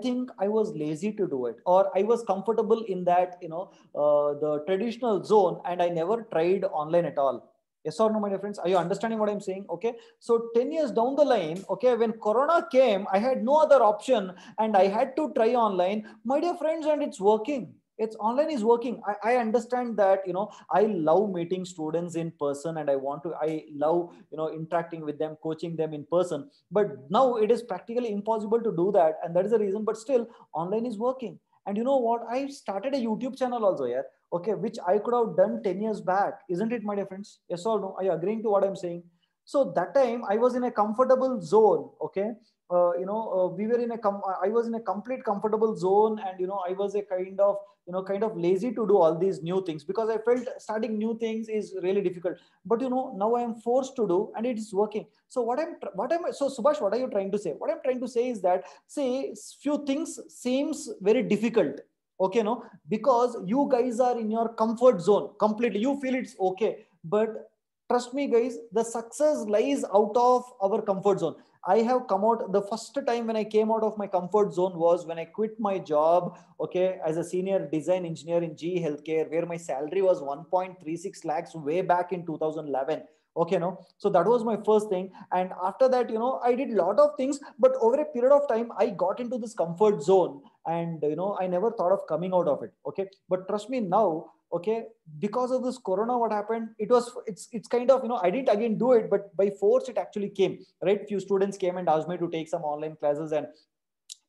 think I was lazy to do it, or I was comfortable in that, the traditional zone, and I never tried online at all. Yes or no, my dear friends? Are you understanding what I'm saying? Okay. So 10 years down the line, okay, when Corona came, I had no other option, and I had to try online, my dear friends, and it's working. It's online is working. I understand that, I love meeting students in person, and I love, interacting with them, coaching them in person, but now it is practically impossible to do that, and that is the reason, but still online is working. And you know what, I started a YouTube channel also, yeah, okay, which I could have done 10 years back, isn't it, my dear friends? Yes or no? Are you agreeing to what I'm saying? So that time I was in a comfortable zone. Okay, we were in I was in a complete comfortable zone, and I was a kind of lazy to do all these new things, because I felt starting new things is really difficult. But now I am forced to do, and it is working. So what am I so Subhash, what are you trying to say? What I'm trying to say is that, say, few things seems very difficult. Okay, no, because you guys are in your comfort zone completely, you feel it's okay, but trust me, guys, the success lies out of our comfort zone. I have come out, the first time when I came out of my comfort zone was when I quit my job, okay, as a senior design engineer in GE Healthcare, where my salary was 1.36 lakhs way back in 2011. Okay, no, so that was my first thing. And after that, I did a lot of things, but over a period of time I got into this comfort zone, and I never thought of coming out of it. Okay, but trust me now, okay, because of this corona, what happened, it's kind of, I didn't again do it, but by force it actually came, right? Few students came and asked me to take some online classes, and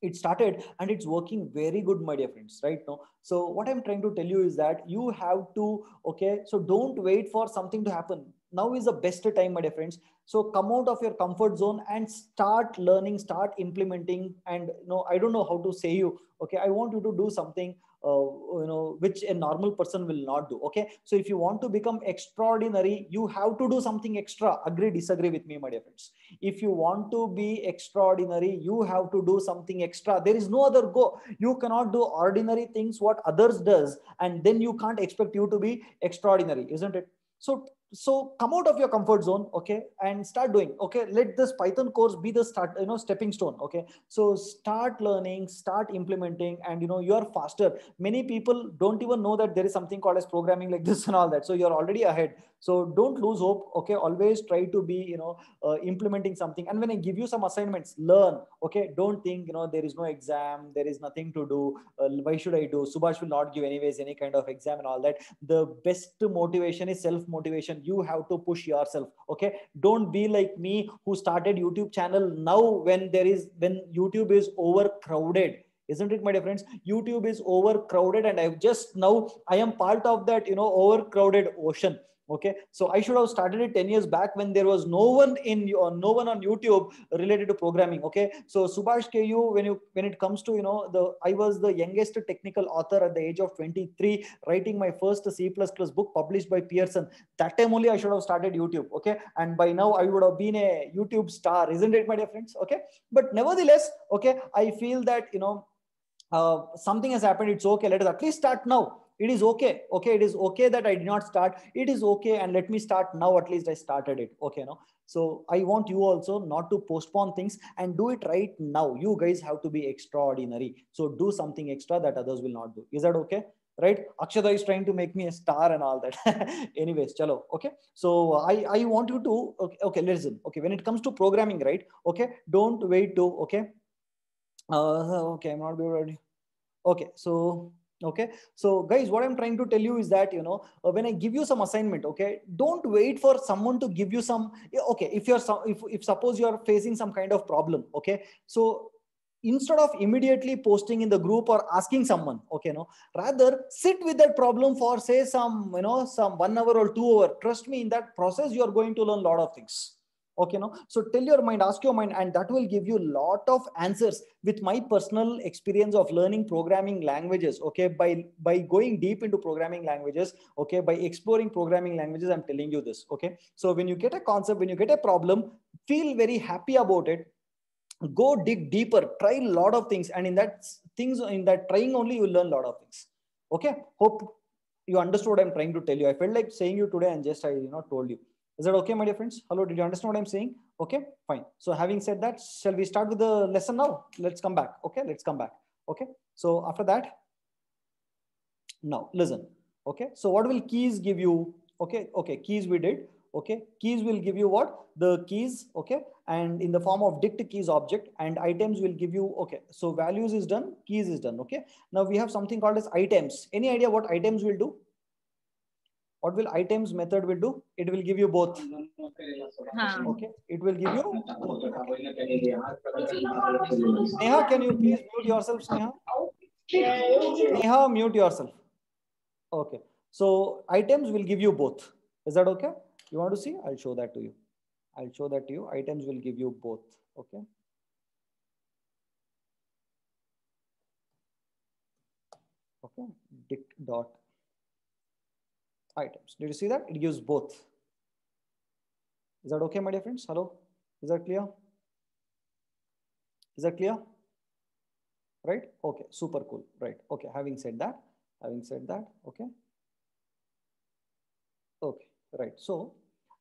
it started, and it's working very good, my dear friends, right now. So what I'm trying to tell you is that you have to, okay, so don't wait for something to happen. Now is the best time, my dear friends. So come out of your comfort zone and start learning, start implementing. And I don't know how to say you, okay, I want you to do something which a normal person will not do. Okay, so if you want to become extraordinary, you have to do something extra. Agree, disagree with me, my dear friends? If you want to be extraordinary, you have to do something extra. There is no other go. You cannot do ordinary things what others does, and then you can't expect you to be extraordinary, isn't it? So come out of your comfort zone, okay, and start doing. Okay, let this Python course be the start, stepping stone. Okay, so start learning, start implementing, and you are faster. Many people don't even know that there is something called as programming like this and all that, so you're already ahead. So don't lose hope. Okay, always try to be, implementing something. And when I give you some assignments, learn. Okay, don't think, there is no exam, there is nothing to do. Why should I do? Subhash will not give anyways any kind of exam and all that. The best motivation is self motivation. You have to push yourself. Okay, don't be like me who started YouTube channel now when YouTube is overcrowded. Isn't it, my dear friends? YouTube is overcrowded, and I am part of that, overcrowded ocean. Okay, so I should have started it 10 years back when there was no one on YouTube related to programming. Okay, so Subhash KU, when it comes to, I was the youngest technical author at the age of 23, writing my first C++ book published by Pearson. That time only I should have started YouTube. Okay, and by now I would have been a YouTube star, isn't it, my dear friends? Okay, but nevertheless, okay, I feel that, something has happened. It's okay, let us at least start now. It is okay. Okay, it is okay that I did not start. It is okay, and let me start now. At least I started it. Okay, no. So I want you also not to postpone things and do it right now. You guys have to be extraordinary. So do something extra that others will not do. Is that okay? Right? Akshada is trying to make me a star and all that. Anyways, chalo. Okay. So I want you to, okay, listen. Okay, when it comes to programming, right? Okay, don't wait to, okay. Okay, I'm not ready. Okay, so guys, what I'm trying to tell you is that, when I give you some assignment, okay, don't wait for someone to give you some. Okay, if suppose you are facing some kind of problem, okay, so instead of immediately posting in the group or asking someone, okay, no, rather sit with that problem for say some, some 1 hour or 2 hour. Trust me, in that process you are going to learn a lot of things. Okay, no, so tell your mind, ask your mind, and that will give you a lot of answers. With my personal experience of learning programming languages, okay, by going deep into programming languages, okay, by exploring programming languages, I'm telling you this. Okay, so when you get a concept, when you get a problem, feel very happy about it, go dig deeper, try a lot of things, and in that trying only you learn a lot of things. Okay, hope you understood what I'm trying to tell you. I felt like saying you today, and just I told you. Is that okay, my dear friends? Hello, did you understand what I'm saying? Okay, fine. So having said that, shall we start with the lesson now? Let's come back. Okay, let's come back. Okay, so after that, now listen. Okay, so what will keys give you? Okay, keys we did. Okay, keys will give you what? The keys. Okay, and in the form of dict keys object, and items will give you. Okay, so values is done, keys is done. Okay, now we have something called as items. Any idea what items will do? What will items method will do? It will give you both. Okay, it will give you both. Okay. Sneha, can you please mute yourself, Sneha? Sneha, mute yourself. Okay, so items will give you both. Is that okay? You want to see? I'll show that to you. I'll show that to you. Items will give you both. Okay. Okay, dict dot items. Did you see that? It gives both. Is that okay, my dear friends? Hello? Is that clear? Is that clear? Right? Okay, super cool. Right. Okay, having said that, okay. Okay, right. So,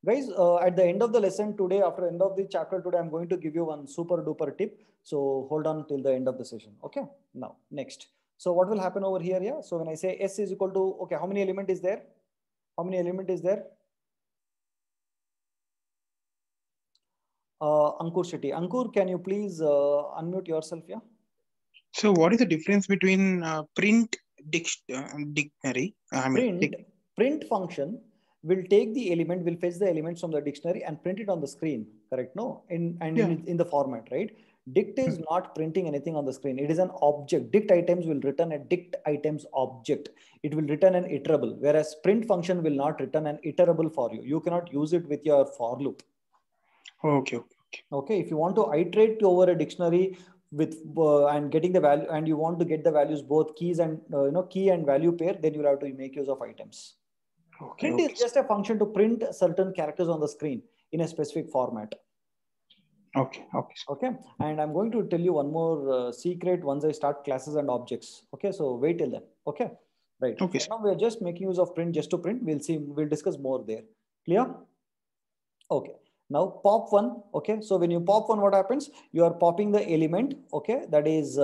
guys, at the end of the lesson today, after end of the chapter today, I'm going to give you one super duper tip. So hold on till the end of the session. Okay. Now, next. So what will happen over here? Yeah. So when I say S is equal to, okay, how many element is there? How many element is there? Ankur Shetty. Ankur, can you please unmute yourself? Yeah. So what is the difference between print dictionary? Print function will take the element, will fetch the elements from the dictionary and print it on the screen. Correct? No, in the format, right? Dict is not printing anything on the screen. It is an object. Dict items will return a dict items object. It will return an iterable, whereas print function will not return an iterable for you. You cannot use it with your for loop. Okay. Okay. If you want to iterate over a dictionary with and getting the value, and you want to get the values both keys and key and value pair, then you'll have to make use of items. Print is just a function to print certain characters on the screen in a specific format. Okay. And I'm going to tell you one more secret once I start classes and objects. Okay, so wait till then. Okay, right. Okay. So now we're just making use of print just to print. We'll discuss more there. Clear? Okay. Now pop one. Okay, so when you pop one, what happens? You are popping the element, okay, that is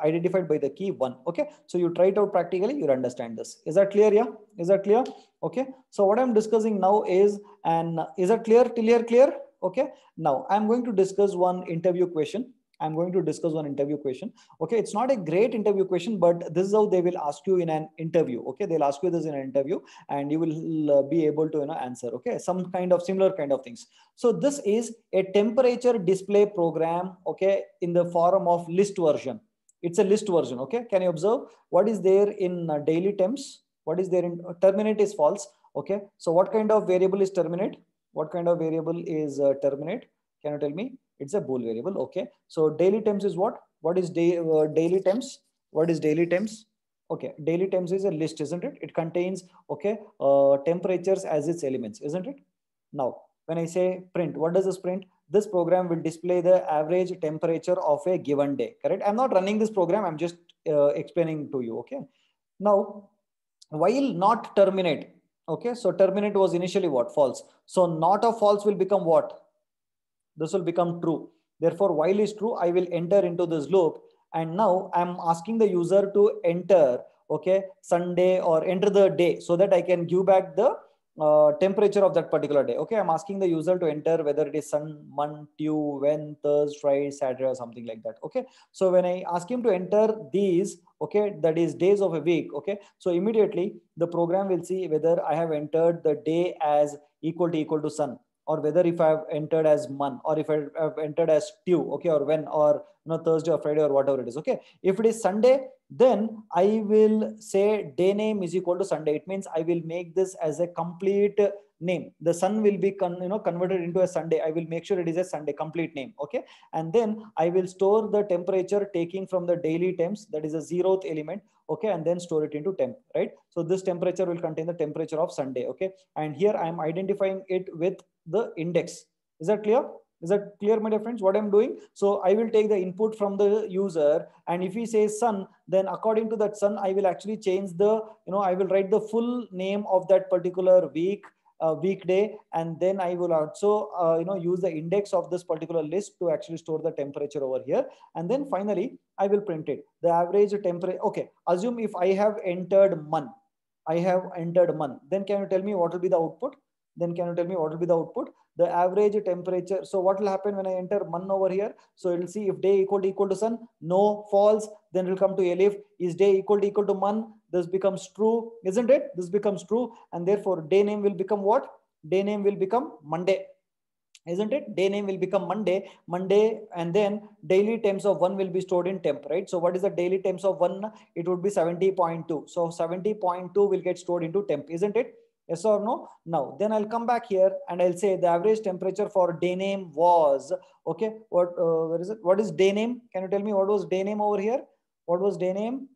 identified by the key 1. Okay, so you try it out practically, you'll understand this. Is that clear? Yeah, is that clear? Okay, so what I'm discussing now is, and is that clear till here? Clear? Okay, now I'm going to discuss one interview question. I'm going to discuss one interview question. Okay, it's not a great interview question, but this is how they will ask you in an interview. Okay, they'll ask you this in an interview, and you will be able to answer. Okay, some kind of similar kind of things. So this is a temperature display program. Okay, in the form of list version. It's a list version. Okay, can you observe what is there in daily temps? What is there in terminate is false. Okay, so what kind of variable is terminate? What kind of variable is terminate? Can you tell me? It's a bool variable. Okay, so daily temps is what? What is daily temps? What is daily temps? Okay, daily temps is a list, isn't it? It contains, okay, temperatures as its elements, isn't it? Now when I say print, what does this print? This program will display the average temperature of a given day. Correct? I'm not running this program, I'm just explaining to you. Okay, now while not terminate, okay, so terminate was initially what? False. So not of false will become what? This will become true. Therefore, while is true, I will enter into this loop. And now I'm asking the user to enter, okay, Sunday, or enter the day, so that I can give back the temperature of that particular day. Okay, I'm asking the user to enter whether it is sun, month, due, when, Thursday, Friday, Saturday, or something like that. Okay, so when I ask him to enter these, okay, that is days of a week. Okay, so immediately the program will see whether I have entered the day as equal to sun, or whether if I have entered as month, or if I have entered as due, okay, or when, or Thursday or Friday or whatever it is. Okay, if it is Sunday, then I will say day name is equal to Sunday. It means I will make this as a complete name. The sun will be converted into a Sunday. I will make sure it is a Sunday complete name. Okay, and then I will store the temperature taking from the daily temps, that is a 0th element. Okay, and then store it into temp, right? So this temperature will contain the temperature of Sunday. Okay, and here I am identifying it with the index. Is that clear? Is that clear, my dear friends, what I'm doing? So I will take the input from the user, and if he says sun, then according to that sun, I will actually change the, I will write the full name of that particular week, weekday, and then I will also, use the index of this particular list to actually store the temperature over here. And then finally, I will print it. The average temperature. Okay, assume if I have entered month, then can you tell me what will be the output? Then can you tell me what will be the output? The average temperature. So what will happen when I enter month over here? So it will see if day equal to sun, no, false, then it will come to elif. Is day equal to month? This becomes true, isn't it? This becomes true, and therefore day name will become what? Day name will become Monday, isn't it? Day name will become Monday, and then daily temps of 1 will be stored in temp, right? So what is the daily temps of 1? It would be 70.2. So 70.2 will get stored into temp, isn't it? Yes or no? Now, then I'll come back here and I'll say the average temperature for day name was, okay, where is it? What is day name? Can you tell me what was day name over here? What was day name?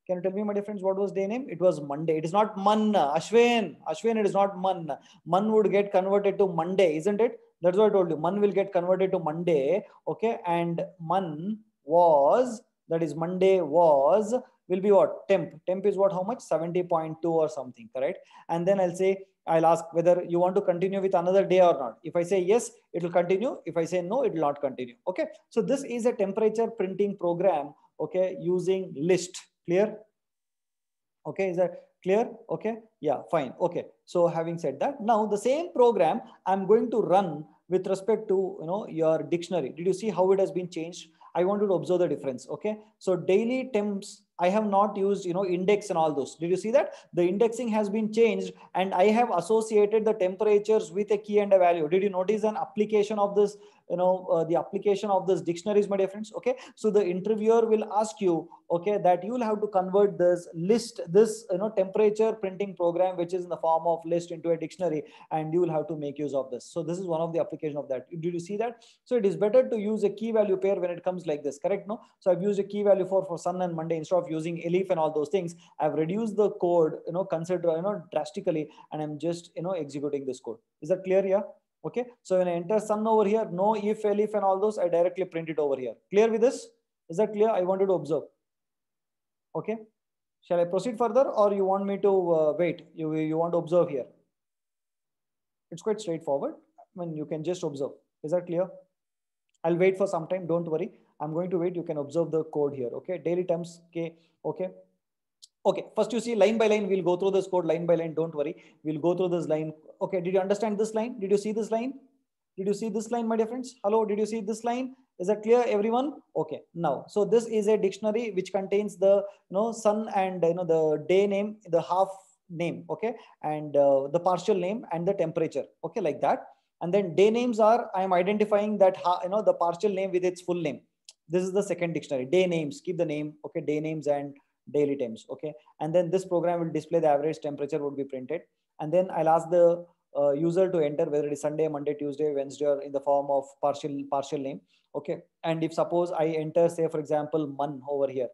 Can you tell me, my dear friends, what was day name? It was Monday. It is not Man. Ashwin, it is not Man. Man would get converted to Monday, isn't it? That's what I told you. Man will get converted to Monday. Okay. And Man was, that is Monday was, will be what? Temp. Temp is what? How much? 70.2 or something, correct? And then I'll ask whether you want to continue with another day or not. If I say yes, it will continue. If I say no, it will not continue. Okay. So this is a temperature printing program, okay, using list. Clear? Okay, is that clear? Okay, yeah, fine. Okay, so having said that, now the same program I'm going to run with respect to your dictionary. Did you see how it has been changed? I want you to observe the difference. Okay, so daily temps, I have not used index and all those. Did you see that the indexing has been changed, and I have associated the temperatures with a key and a value? Did you notice an application of this? The application of this dictionaries, my dear friends. Okay, so the interviewer will ask you, okay, that you will have to convert this list, this temperature printing program, which is in the form of list, into a dictionary, and you will have to make use of this. So this is one of the application of that. Did you see that? So it is better to use a key value pair when it comes like this, correct? No, so I've used a key value for sun and Monday instead of using elif and all those things. I've reduced the code drastically, and I'm just executing this code. Is that clear? Yeah. Okay, so when I enter sun over here, no if, elif and all those, I directly print it over here. Clear with this? Is that clear? I wanted to observe. Okay, shall I proceed further, or you want me to wait? You want to observe here? It's quite straightforward. I mean, you can just observe. Is that clear? I'll wait for some time. Don't worry. I'm going to wait. You can observe the code here. Okay. Daily terms. Okay. Okay. Okay. First, you see line by line. We'll go through this code line by line. Don't worry. We'll go through this line. Okay. Did you understand this line? Did you see this line? Did you see this line, my dear friends? Hello. Did you see this line? Is that clear, everyone? Okay. Now, so this is a dictionary which contains the sun and the day name, the half name. Okay. And the partial name and the temperature. Okay. Like that. And then day names are, I am identifying that, the partial name with its full name. This is the second dictionary. Day names, keep the name. Okay. Day names and daily times. Okay. And then this program will display the average temperature would be printed. And then I'll ask the user to enter whether it is Sunday, Monday, Tuesday, Wednesday, or in the form of partial name. Okay. And if suppose I enter, say, for example, Mun over here.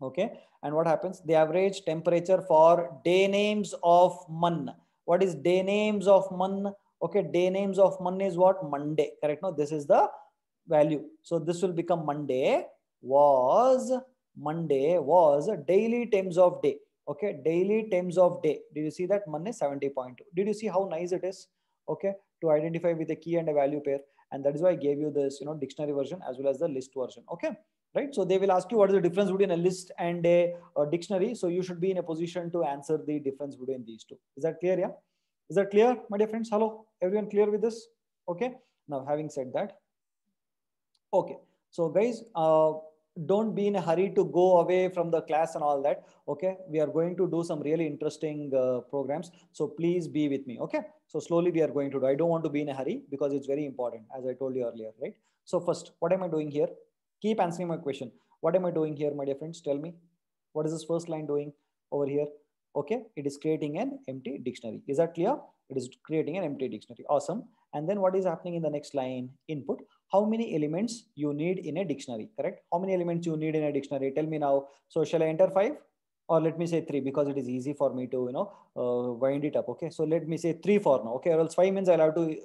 Okay. And what happens? The average temperature for day names of Mun. What is day names of Mun? Okay. Day names of Mun is what? Monday. Correct? No, this is the value. So this will become Monday was daily temps of day. Okay. Daily temps of day. Did you see that? Monday 70.2. Did you see how nice it is? Okay. To identify with a key and a value pair. And that is why I gave you this, dictionary version as well as the list version. Okay. Right. So they will ask you what is the difference between a list and a dictionary. So you should be in a position to answer the difference between these two. Is that clear? Yeah. Is that clear, my dear friends? Hello. Everyone clear with this? Okay. Now, having said that. Okay. So guys, don't be in a hurry to go away from the class and all that. Okay. We are going to do some really interesting programs. So please be with me. Okay. So slowly we are going to do. I don't want to be in a hurry because it's very important, as I told you earlier, right? So first, what am I doing here? Keep answering my question. What am I doing here, my dear friends? Tell me. What is this first line doing over here? Okay. It is creating an empty dictionary. Is that clear? It is creating an empty dictionary. Awesome. And then what is happening in the next line? Input. How many elements you need in a dictionary, correct? How many elements you need in a dictionary? Tell me now. So shall I enter 5? Or let me say 3 because it is easy for me to, wind it up. Okay. So let me say 3 for now. Okay. Or else 5 means I'll have to,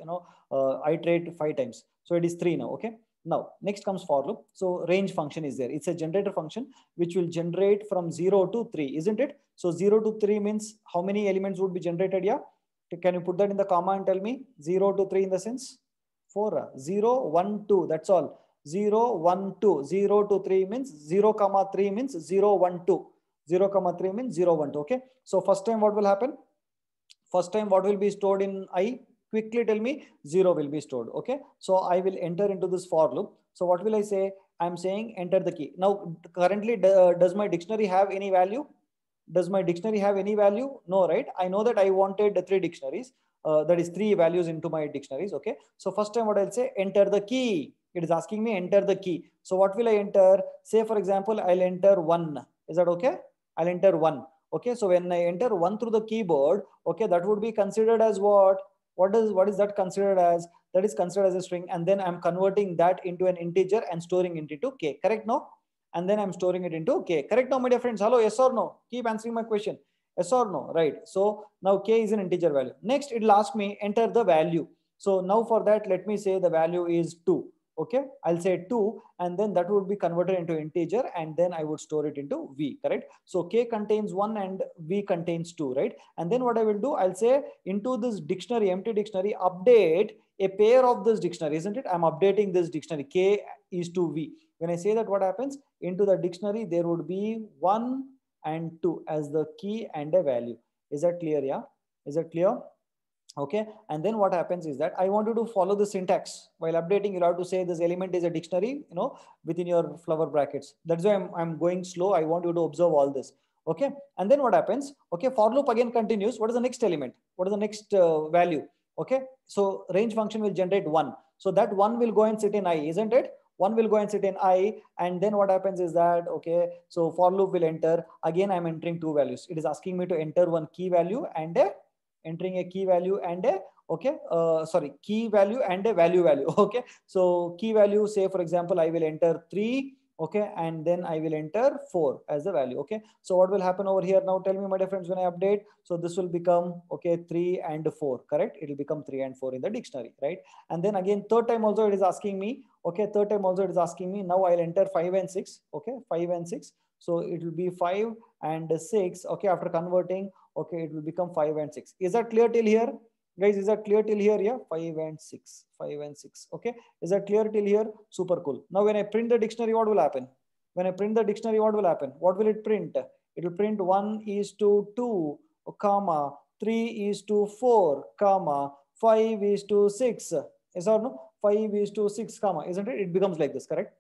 iterate 5 times. So it is 3 now. Okay. Now, next comes for loop. So range function is there. It's a generator function which will generate from 0 to 3, isn't it? So 0 to 3 means how many elements would be generated? Yeah. Can you put that in the comma and tell me 0 to 3 in the sense? 4. 0, 1, 2. That's all. 0, 1, 2. 0 to 3 means 0, comma 3 means 0, 1, 2. 0, comma 3 means 0, 1, 2. Okay. So first time what will happen? First time what will be stored in I? Quickly tell me. 0 will be stored. Okay. So I will enter into this for loop. So what will I say? I'm saying enter the key. Now currently does my dictionary have any value? Does my dictionary have any value? No, right? I know that I wanted 3 dictionaries. That is 3 values into my dictionaries. Okay. So first time what I'll say, enter the key. It is asking me enter the key. So what will I enter? Say for example, I'll enter 1. Is that okay? I'll enter 1. Okay. So when I enter 1 through the keyboard, okay, that would be considered as what? What is that considered as? That is considered as a string. And then I'm converting that into an integer and storing it into K. Correct? No? And then I'm storing it into K. Correct now, my dear friends? Hello, yes or no? Keep answering my question. Yes or no? Right. So now K is an integer value. Next, it will ask me enter the value. So now for that, let me say the value is 2. Okay. I'll say 2 and then that would be converted into integer and then I would store it into V. Correct. So K contains 1 and V contains 2. Right. And then what I will do, I'll say into this dictionary, empty dictionary, update a pair of this dictionary, isn't it? I'm updating this dictionary. K is to V. When I say that, what happens? Into the dictionary, there would be 1 and 2 as the key and a value. Is that clear? Yeah. Is that clear? Okay. And then what happens is that I want you to follow the syntax while updating. You'll have to say this element is a dictionary, within your flower brackets. That's why I'm going slow. I want you to observe all this. Okay. And then what happens? Okay. For loop again continues. What is the next element? What is the next value? Okay. So range function will generate 1. So that 1 will go and sit in I, isn't it? 1 will go and sit in I, and then what happens is that, okay, so for loop will enter. Again, I'm entering 2 values. It is asking me to enter one key value and entering a key value and a, okay, key value and a value. Okay. So key value, say for example, I will enter 3. Okay. And then I will enter 4 as the value. Okay. So what will happen over here now? Tell me, my dear friends, when I update, so this will become, okay, 3 and 4, correct? It will become 3 and 4 in the dictionary, right? And then again, third time also it is asking me, okay, third time also it is asking me. Now I'll enter 5 and 6. Okay. 5 and 6. So it will be 5 and 6. Okay. After converting, okay, it will become 5 and 6. Is that clear till here? Guys, is that clear till here? Yeah, 5 and 6, 5 and 6. Okay, is that clear till here? Super cool. Now when I print the dictionary, what will happen? When I print the dictionary, what will happen? What will it print? It will print 1 is to 2, comma, 3 is to 4, comma, 5 is to 6. Yes or no? 5 is to 6, comma, isn't it? It becomes like this, correct?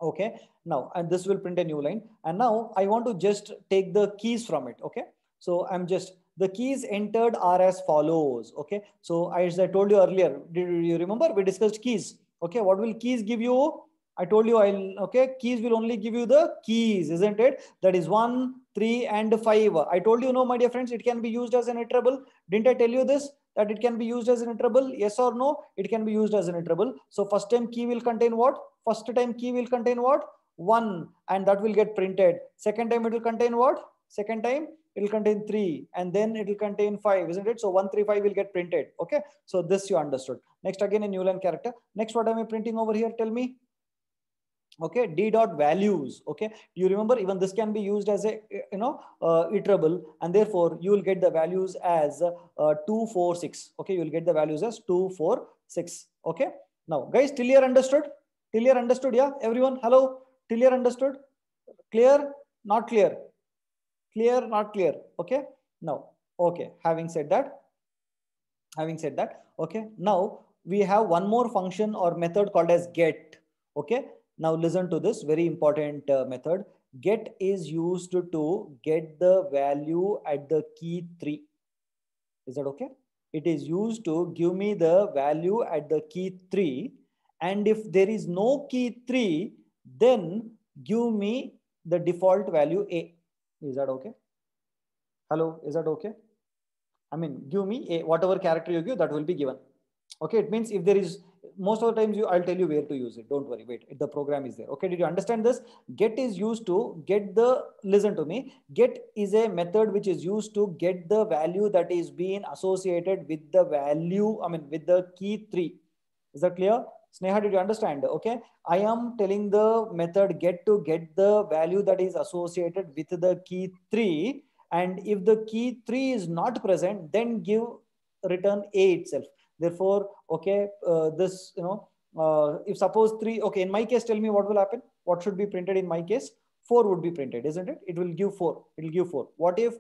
Okay, now, and this will print a new line. And now I want to just take the keys from it. Okay, so I'm just, the keys entered are as follows. Okay, so as I told you earlier, did you remember we discussed keys? Okay, what will keys give you? I told you okay, keys will only give you the keys, isn't it? That is 1, 3 and 5. I told you, no, my dear friends, it can be used as an iterable. Didn't I tell you this, that it can be used as an iterable? Yes or no? It can be used as an iterable. So first time key will contain what? First time key will contain what? 1, and that will get printed. Second time it will contain what? Second time it will contain 3, and then it will contain 5, isn't it? So 135 will get printed. Okay, so this you understood. Next, again a new line character. Next, what am I printing over here? Tell me. Okay, d dot values. Okay, you remember, even this can be used as a iterable, and therefore you will get the values as 2, 4, 6. Okay, you will get the values as 2, 4, 6. Okay, now guys, till here understood? Till here understood? Yeah, everyone, hello, till here understood? Clear? Not clear? Clear? Not clear? Okay, now, okay, having said that, okay, now we have one more function or method called as get. Okay, now listen to this very important method. Get is used to get the value at the key 3. Is that okay? It is used to give me the value at the key 3, and if there is no key 3, then give me the default value A. Is that okay? Hello, is that okay? I mean, give me a whatever character you give, that will be given. Okay, it means if there is, most of the times I'll tell you where to use it. Don't worry, wait, the program is there. Okay, did you understand this? Get is used to get the, listen to me, get is a method which is used to get the value that is being associated with the value, I mean, with the key 3. Is that clear? Sneha, did you understand? Okay, I am telling the method get to get the value that is associated with the key 3, and if the key 3 is not present, then give return A itself. Therefore, okay, this, if suppose 3, okay, in my case, tell me what will happen. What should be printed in my case? 4 would be printed, isn't it? It will give 4. It will give 4. What if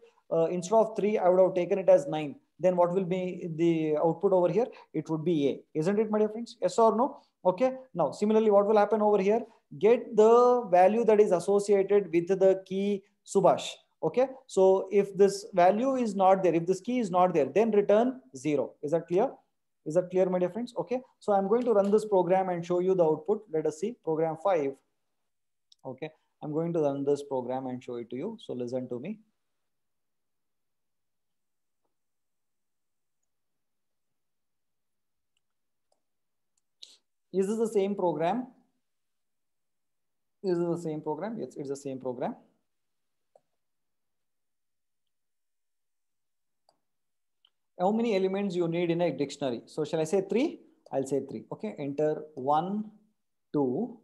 instead of 3, I would have taken it as 9? Then what will be the output over here? It would be A, isn't it, my dear friends? Yes or no? Okay. Now, similarly, what will happen over here? Get the value that is associated with the key Subhash. Okay, so if this value is not there, if this key is not there, then return 0. Is that clear? Is that clear, my dear friends? Okay, so I'm going to run this program and show you the output. Let us see program 5. Okay, I'm going to run this program and show it to you. So listen to me. Is this the same program? Is this the same program? Yes, it's the same program. How many elements you need in a dictionary? So shall I say 3? I'll say 3. Okay, enter 1, 2,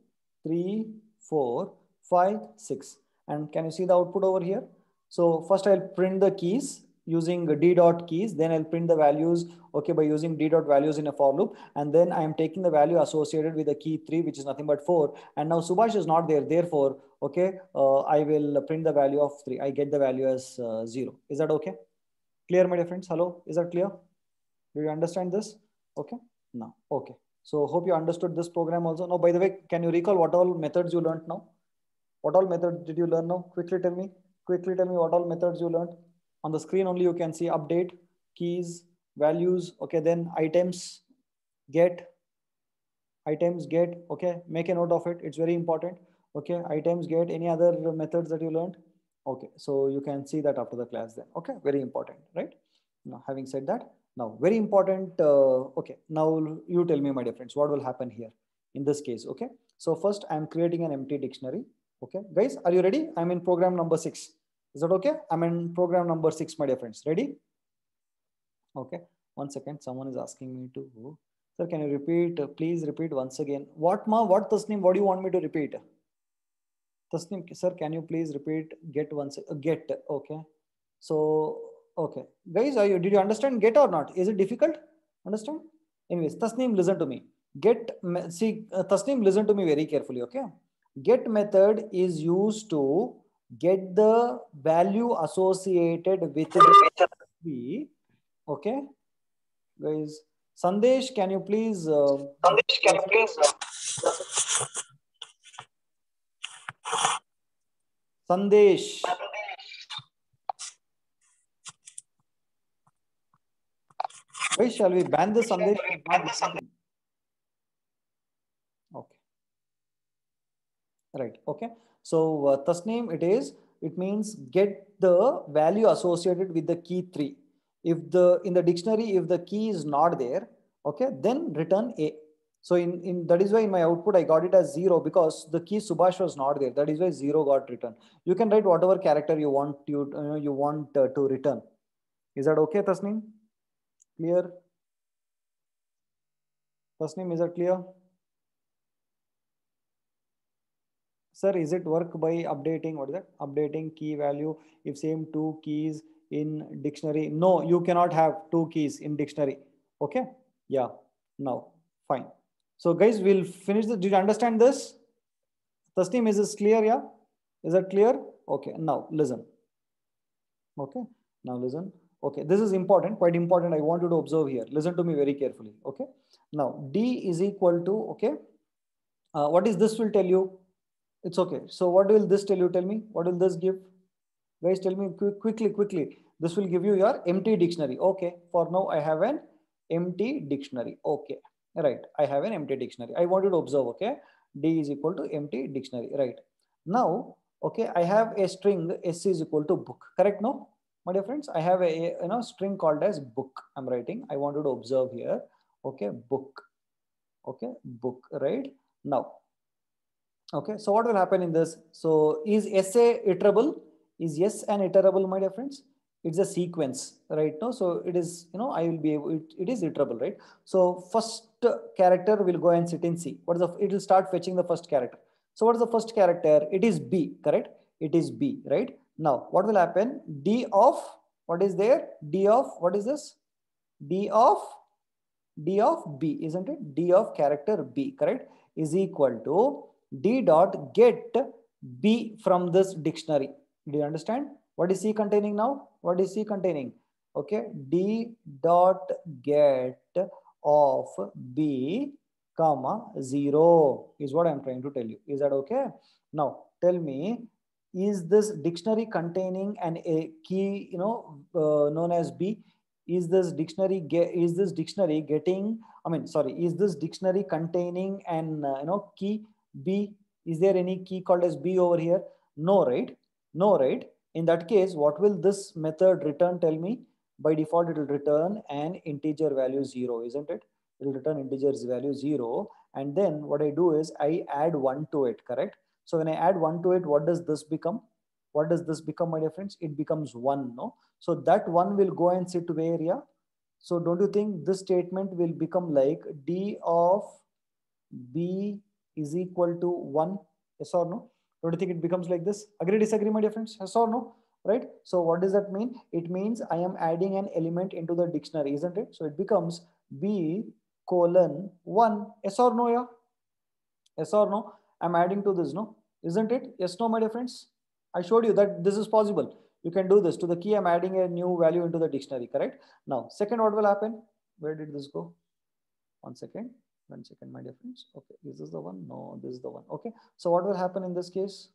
3, 4, 5, 6. And can you see the output over here? So first I'll print the keys using d dot keys. Then I'll print the values, okay, by using d dot values in a for loop. And then I am taking the value associated with the key 3, which is nothing but 4. And now Subhash is not there. Therefore, okay, I will print the value of 3. I get the value as 0. Is that okay? Clear, my dear friends? Hello, is that clear? Do you understand this? Okay, now, okay. So hope you understood this program also. Now, by the way, can you recall what all methods you learned now? What all methods did you learn now? Quickly tell me. Quickly tell me what all methods you learned. On the screen only you can see update, keys, values. Okay, then items, get, okay, make a note of it. It's very important. Okay, items, get, any other methods that you learned? Okay, so you can see that after the class then. Okay, very important, right? Now, having said that, now very important. Okay, now you tell me, my dear friends, what will happen here in this case? Okay, so first I'm creating an empty dictionary. Okay, guys, are you ready? I'm in program number 6. Is that okay? I'm in program number 6, my dear friends. Ready? Okay, 1 second. Someone is asking me to. Sir, can you repeat? Please repeat once again. What ma? What Tasneem? What do you want me to repeat? Tasneem, sir, can you please repeat? Get once. Get. Okay. So Okay, guys, did you understand get or not? Is it difficult? Understand? Anyways, Tasneem, listen to me. Tasneem, listen to me very carefully. Okay, get method is used to get the value associated with the. Okay, guys. Sandesh, can you please? Sandesh. Why shall we ban the Sandesh? Okay. Right. Okay. So Tasneem, it means get the value associated with the key 3. If in the dictionary, if the key is not there, okay, then return A. So in that is why in my output I got it as 0 because the key Subhash was not there. That is why 0 got returned. You can write whatever character you want to return. Is that okay, Tasneem? Clear? Tasneem, is that clear? Sir, is it work by updating? What is that? Updating key value if same 2 keys in dictionary? No, you cannot have 2 keys in dictionary. Okay. Yeah. Now, fine. So guys, we'll finish this. Did you understand this? Tasneem, is this clear? Yeah. Is that clear? Okay. Now listen. Okay. Now listen. Okay. This is important, quite important. I want you to observe here. Listen to me very carefully. Okay. Now D is equal to, okay. What is this will tell you? It's okay. So what will this tell you? Tell me, what will this give? Guys, tell me quickly. This will give you your empty dictionary. Okay. For now, I have an empty dictionary. Okay. Right. I have an empty dictionary. I want you to observe. Okay. D is equal to empty dictionary. Right. Now, okay, I have a string S is equal to book. Correct? No, my dear friends, I have a string called as book. I'm writing. I want you to observe here. Okay. Book. Okay. Book. Right. Now, okay, so what will happen in this? So is SA iterable? Is yes an iterable, my dear friends? It's a sequence, right? No, so it is, I will be able, it is iterable, right? So first character will go and sit in C. It will start fetching the first character. So what is the first character? It is B, correct? It is B, right? Now, what will happen? D of, what is there? D of, what is this? D of B, isn't it? D of character B, correct? Is equal to D dot get B from this dictionary. Do you understand? What is C containing now? What is C containing? Okay, D dot get of B comma 0 is what I'm trying to tell you. Is that okay? Now tell me, is this dictionary containing a key known as B? Is this dictionary getting, is this dictionary containing an key B? Is there any key called as B over here? No, right? No, right? In that case, what will this method return? Tell me. By default, it will return an integer value 0, isn't it? It will return integer value 0. And then what I do is I add 1 to it, correct? So when I add 1 to it, what does this become? What does this become, my dear friends? It becomes 1, no? So that 1 will go and sit where, yeah? So don't you think this statement will become like D of B is equal to 1? Yes or no? Don't you think it becomes like this? Agree, disagree, my dear friends? Yes or no? Right? So what does that mean? It means I am adding an element into the dictionary, isn't it? So it becomes B colon 1. Yes or no, yeah? Yes or no? I'm adding to this, no? Isn't it? Yes, no, my dear friends? I showed you that this is possible. You can do this. To the key, I'm adding a new value into the dictionary, correct? Now, second, what will happen? Where did this go? 1 second. 1 second, my dear friends. Okay, is this the one? No, this is the one. Okay, so what will happen in this case?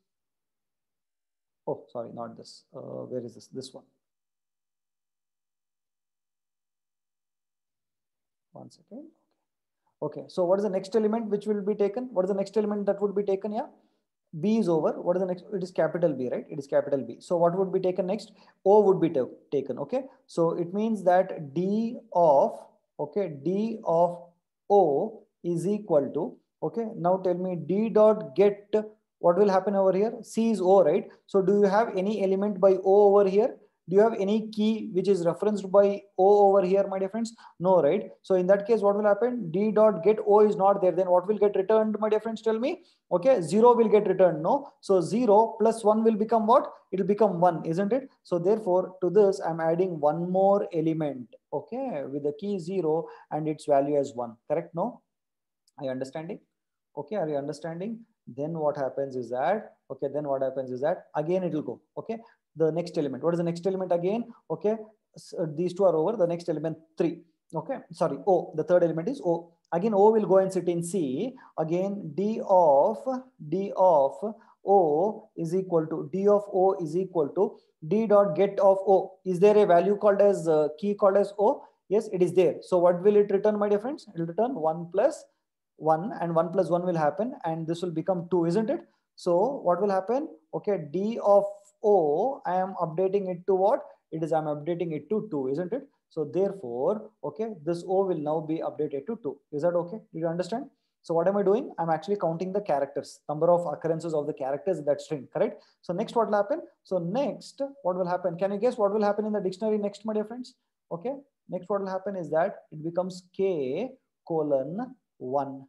Oh, sorry, not this. Where is this? This one. 1 second. Okay, so what is the next element which will be taken? What is the next element that would be taken? Yeah, B is over. What is the next? It is capital B, right? It is capital B. So what would be taken next? O would be taken. Okay, so it means that D of O is equal to, okay, now tell me D dot get, what will happen over here? C is O, right? So do you have any element by O over here? Do you have any key which is referenced by O over here, my dear friends? No, right? So in that case, what will happen? D dot get O is not there. Then what will get returned, my dear friends? Tell me. Okay, 0 will get returned. No. So 0 plus 1 will become what? It will become 1, isn't it? So therefore, to this, I'm adding one more element. Okay, with the key 0 and its value as 1. Correct? No? Are you understanding? Okay, are you understanding? Then what happens is that, okay, then what happens is that again it will go. Okay, the next element. What is the next element again? Okay, so these two are over. The next element 3. Okay, sorry, O. The third element is O. Again, O will go and sit in C. Again, D of O is equal to D of O is equal to D dot get of O. Is there a value called as key called as O? Yes, it is there. So what will it return, my dear friends? It will return 1 plus 1, and 1 plus 1 will happen, and this will become 2, isn't it? So what will happen? Okay, D of O, I am updating it to what? It is, I'm updating it to 2, isn't it? So therefore, okay, this O will now be updated to 2. Is that okay? Did you understand? So what am I doing? I'm actually counting the characters, number of occurrences of the characters in that string, correct? So next what will happen? So next, what will happen? Can you guess what will happen in the dictionary next, my dear friends? Okay, next what will happen is that it becomes K colon 1.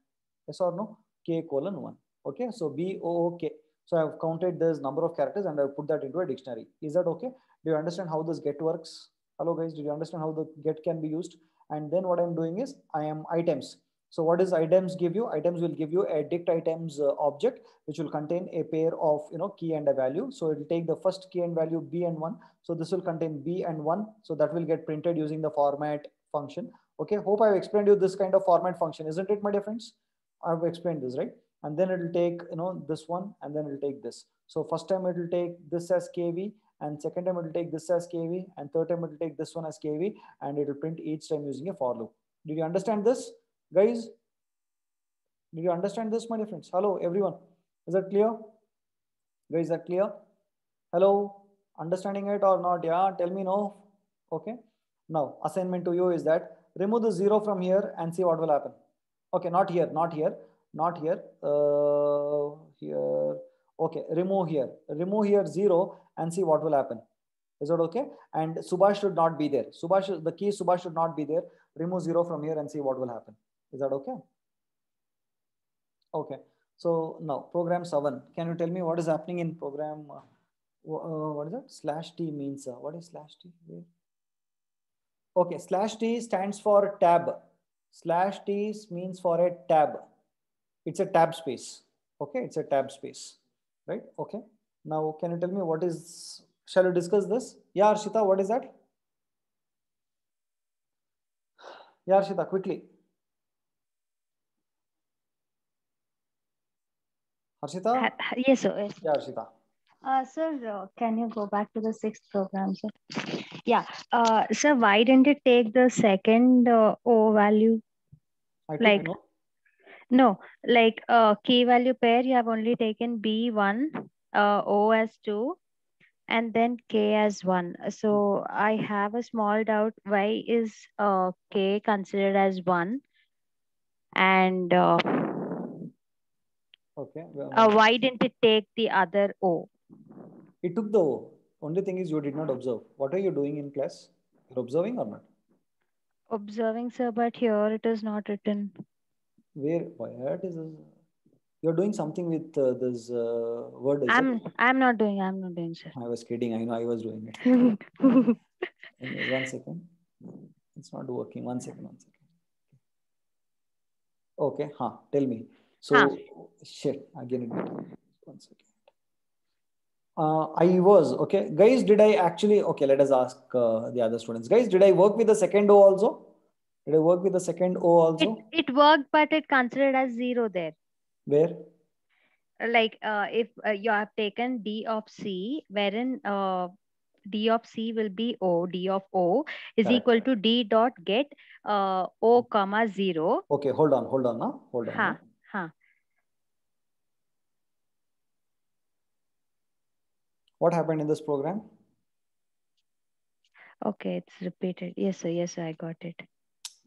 Yes or no? K colon 1. Okay, so BOOK. So I've counted this number of characters and I've put that into a dictionary. Is that okay? Do you understand how this get works? Hello guys, did you understand how the get can be used? And then what I'm doing is I am items. So what does items give you? Items will give you a dict items object, which will contain a pair of key and a value. So it will take the first key and value B and 1. So this will contain B and 1. So that will get printed using the format function. Okay, hope I've explained you this kind of format function, isn't it, my dear friends? I've explained this, right? And then it will take this one, and then it will take this. So first time it will take this as KV, and second time it will take this as KV, and third time it will take this one as KV, and it will print each time using a for loop. Did you understand this, guys? Did you understand this, my dear friends? Hello, everyone. Is that clear? Guys, is that clear? Hello, understanding it or not? Yeah, tell me no. Okay. Now, assignment to you is that remove the 0 from here and see what will happen. Okay, not here, not here, not here. Here. Okay, remove here 0 and see what will happen. Is that okay? And Subhash should not be there. Subhash, the key Subhash should not be there. Remove 0 from here and see what will happen. Is that okay? Okay. So now program 7. Can you tell me what is happening in program? What is that? /t means what is /t? Okay, /t stands for tab. /t means for a tab. It's a tab space. Okay, it's a tab space, right? Okay. Now, can you tell me what is? Shall we discuss this? Yeah, Arshita, what is that? Yeah, Arshita, quickly. Harshita? Yes, sir. Yes. Yeah, Arshita. Sir, can you go back to the 6th program, sir? Yeah. Sir, why didn't it take the second O value? Like, no, like key value pair, you have only taken B1, O as 2, and then K as 1. So I have a small doubt. Why is K considered as 1? And okay. Why didn't it take the other O? It took the O. Only thing is you did not observe. What are you doing in class? You're observing or not? Observing, sir, but here it is not written. Where it is? You're doing something with this word. Is I'm not doing, sir. I was kidding. I know I was doing it. Anyways, 1 second. It's not working. 1 second. Okay. Tell me. So, shit. Again, 1 second. I was okay, guys. Did I actually? Okay, let us ask the other students. Guys, did I work with the second O also? Did I work with the second O also? It worked, but it considered as 0 there. Where? Like if you have taken D of C, wherein D of C will be O, D of O is equal to D dot get O comma 0. Okay, hold on. Hold on. What happened in this program? Okay, it's repeated. Yes, sir. Yes, sir, I got it.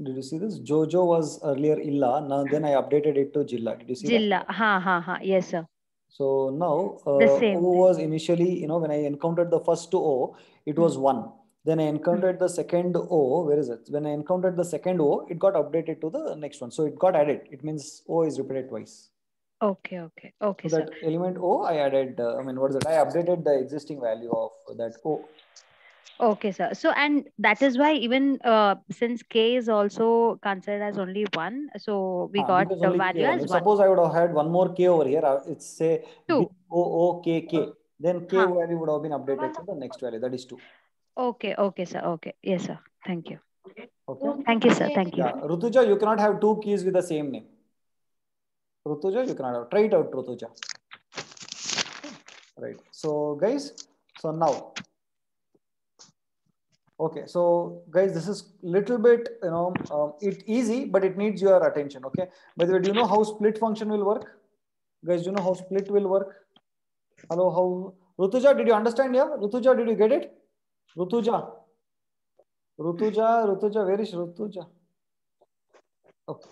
Did you see this? Jojo was earlier Illa. Now then I updated it to Jilla. Did you see Jilla. that? Yes, sir. So now The O same thing. was initially, when I encountered the first O, it was 1. Then I encountered the second O. Where is it? When I encountered the second O, it got updated to the next one. So it got added. It means O is repeated twice. Okay, okay, okay, So sir. that element O, I added, what is it? I updated the existing value of that O. Okay, sir. So, and that is why even since K is also considered as only one, so we got Because the only K value one. as If one. suppose I would have had one more K over here, it's say B Two. O O K K, then K Huh. value would have been updated to the next value. That is 2. Okay, okay, sir. Okay. Yes, sir. Thank you. Okay. Thank you, sir. Thank you. Yeah, Rutuja, you cannot have 2 keys with the same name. Rutuja, you cannot have. Try it out, Rutuja. Right. So, guys, so now, okay. So, guys, this is little bit, it easy, but it needs your attention. Okay. By the way, do you know how split function will work? Guys, do you know how split will work? Hello, how? Rutuja, did you understand? Yeah, Rutuja, did you get it? Rutuja, Rutuja, where is Rutuja? Okay.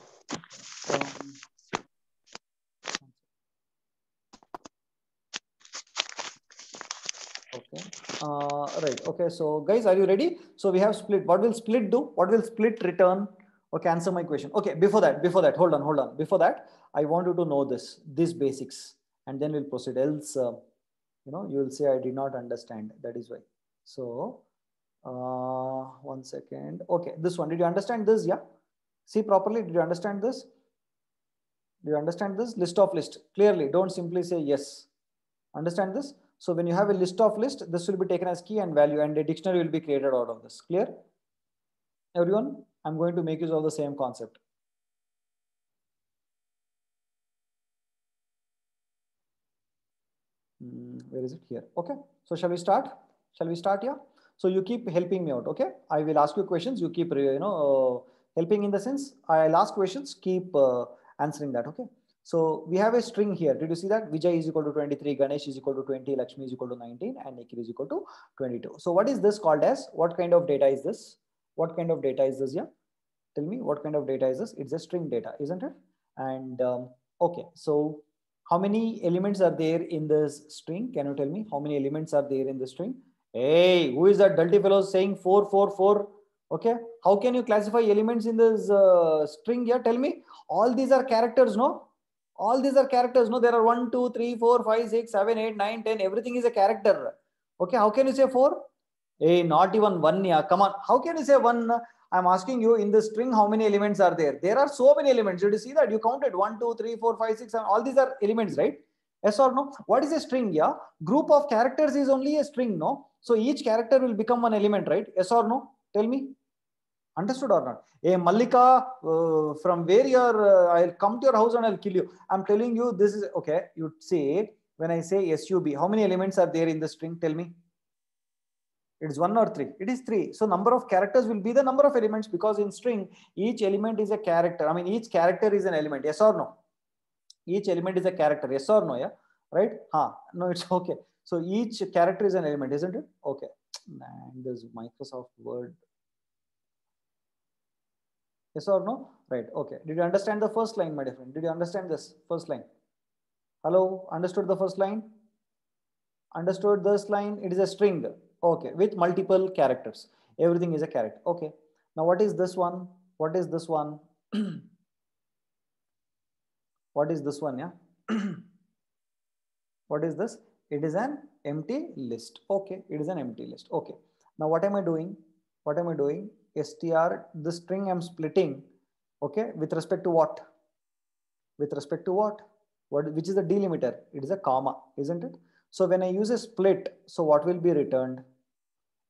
Okay. Right. Okay. So, guys, are you ready? So we have split. What will split do? What will split return? Okay. Answer my question. Okay. Before that, hold on. Before that, I want you to know these basics, and then we'll proceed. Else, you will say I did not understand. That is why. So, 1 second. Okay. This one. Did you understand this? Yeah. See properly. Did you understand this? Do you understand this? List of list. Clearly. Don't simply say yes. Understand this? So when you have a list of list, this will be taken as key and value, and a dictionary will be created out of this. Clear? Everyone, I'm going to make use of the same concept. Where is it? Here. Okay. So shall we start? Shall we start here? So you keep helping me out. Okay. I will ask you questions. You keep, helping in the sense I'll ask questions. Keep answering that. Okay. So we have a string here. Did you see that? Vijay is equal to 23, Ganesh is equal to 20, Lakshmi is equal to 19, and Nikhil is equal to 22. So what is this called as? What kind of data is this? What kind of data is this? Yeah. Tell me what kind of data is this? It's a string data, isn't it? And okay. So how many elements are there in this string? Can you tell me how many elements are there in the string? Hey, who is that dirty fellow saying 444? Okay. How can you classify elements in this string here? Tell me. All these are characters, no? All these are characters, no? There are 1, 2, 3, 4, 5, 6, 7, 8, 9, 10. Everything is a character. Okay. How can you say 4? Hey, not even 1. Yeah. Come on. How can you say 1? I'm asking you in the string, how many elements are there? There are so many elements. Did you see that? You counted 1, 2, 3, 4, 5, 6, 7. All these are elements, right? Yes or no? What is a string? Yeah. Group of characters is only a string, no? So each character will become one element, right? Yes or no? Tell me. Understood or not? Hey, Mallika, from where you're, I'll come to your house and I'll kill you. I'm telling you, this is okay. You say, when I say SUB, how many elements are there in the string? Tell me. It is 1 or 3. It is 3. So number of characters will be the number of elements, because in string, each element is a character. I mean, each character is an element. Yes or no? Each element is a character. Yes or no? Yeah. Right? No, it's okay. So each character is an element, isn't it? Okay. And this Microsoft Word. Yes or no? Right. Okay. Did you understand the first line, my dear friend? Did you understand this first line? Hello? Understood the first line? Understood this line? It is a string. Okay. With multiple characters. Everything is a character. Okay. Now what is this one? What is this one? What is this one? Yeah. What is this? It is an empty list. Okay. It is an empty list. Okay. Now what am I doing? What am I doing? str, the string I'm splitting. Okay. With respect to what? With respect to what? Which is the delimiter? It is a comma, isn't it? So when I use a split, so what will be returned?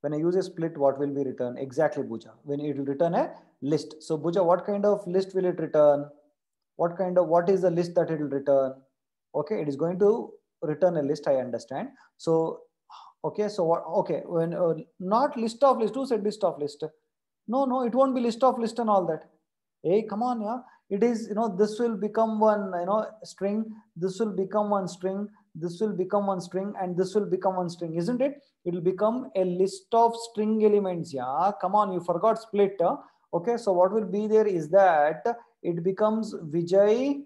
When I use a split, what will be returned? Exactly, Bhuja. When it will return a list. So Bhuja, what kind of list will it return? What is the list that it will return? Okay, it is going to return a list, I understand. So, okay, so what, okay, when not list of list, who said list of list? No, it won't be list of list and all that. Hey, come on, yeah. It is, this will become one, string. This will become one string. This will become one string, and this will become one string, isn't it? It will become a list of string elements. Yeah, come on, you forgot split. Okay, so what will be there is that it becomes Vijay.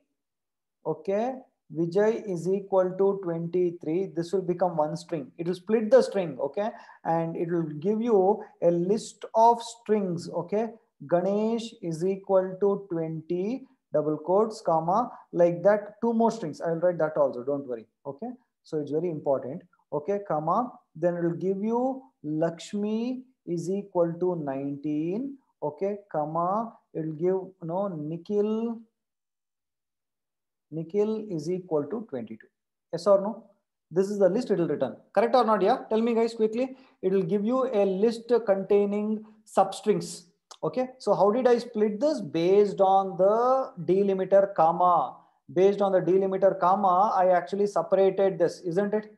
Okay, Vijay is equal to 23. This will become one string. It will split the string, okay? And it will give you a list of strings, okay? Ganesh is equal to 20, double quotes, comma, like that. Two more strings. I will write that also, don't worry, okay? So it's very important, okay, comma. Then it will give you Lakshmi is equal to 19, okay, comma. It will give, Nikhil is equal to 22. Yes or no? This is the list it will return. Correct or not? Yeah. Tell me guys quickly. It will give you a list containing substrings. Okay. So how did I split this? Based on the delimiter comma. Based on the delimiter comma, I actually separated this, isn't it?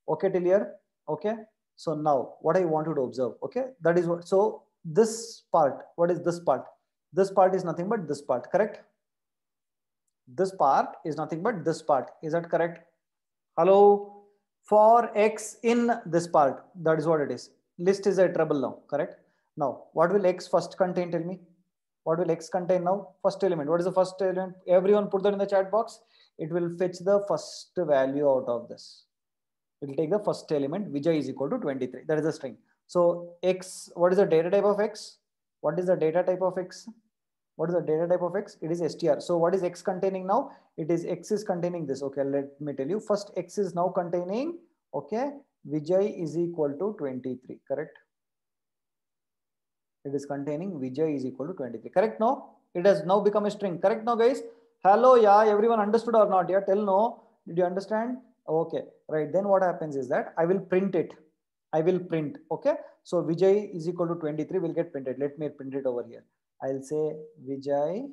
Okay, till here. Okay. So now what I want you to observe. Okay. That is what. So this part, what is this part? This part is nothing but this part. Correct? This part is nothing but this part. Is that correct? Hello? For X in this part, that is what it is. List is a treble now, correct? Now, what will X first contain? Tell me. What will X contain now? First element. What is the first element? Everyone put that in the chat box. It will fetch the first value out of this. It will take the first element. Vijay is equal to 23. That is the string. So X, what is the data type of X? What is the data type of X? What is the data type of X? It is str. So what is X containing now? It is X is containing this. Okay, let me tell you. First, X is now containing, okay, Vijay is equal to 23. Correct? It is containing Vijay is equal to 23. Correct? No? It has now become a string. Correct now, guys? Hello, yeah. Everyone understood or not? Yeah. Tell no. Did you understand? Okay. Right. Then what happens is that I will print it. I will print. Okay. So Vijay is equal to 23 will get printed. Let me print it over here. I'll say Vijay,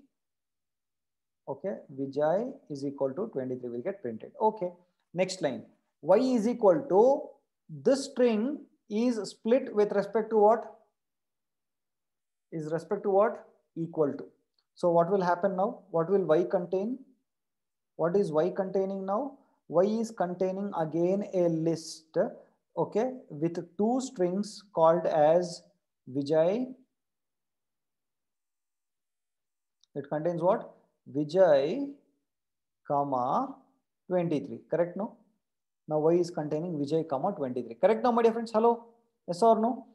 okay, Vijay is equal to 23 will get printed. Okay, next line. Y is equal to, this string is split with respect to what? Is respect to what? Equal to. So what will happen now? What will Y contain? What is Y containing now? Y is containing again a list, okay, with two strings called as Vijay. It contains what? Vijay, comma 23. Correct? No? Now Y is containing Vijay, comma 23. Correct now, my dear friends? Hello? Yes or no?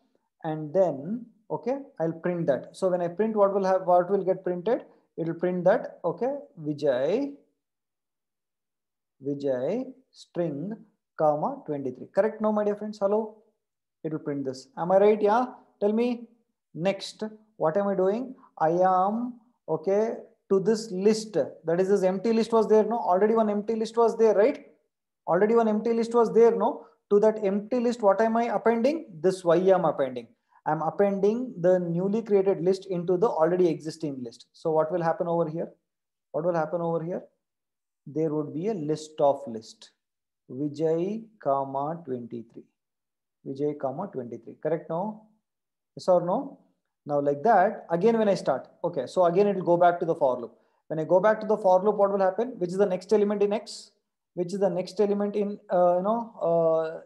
And then, okay, I'll print that. So when I print, what will get printed? It will print that, okay, Vijay string, comma 23. Correct now, my dear friends? Hello? It will print this. Am I right? Yeah? Tell me. Next, what am I doing? I am, okay, to this list, that is this empty list was there, no? Already one empty list was there, right? Already one empty list was there, no? To that empty list, what am I appending? This Y I am appending. I'm appending the newly created list into the already existing list. So what will happen over here? What will happen over here? There would be a list of list. Vijay, comma 23. Vijay, comma 23. Correct now? Yes or no? Now like that, again when I start, okay, so again it will go back to the for loop. When I go back to the for loop, what will happen? Which is the next element in X? Which is the next element in,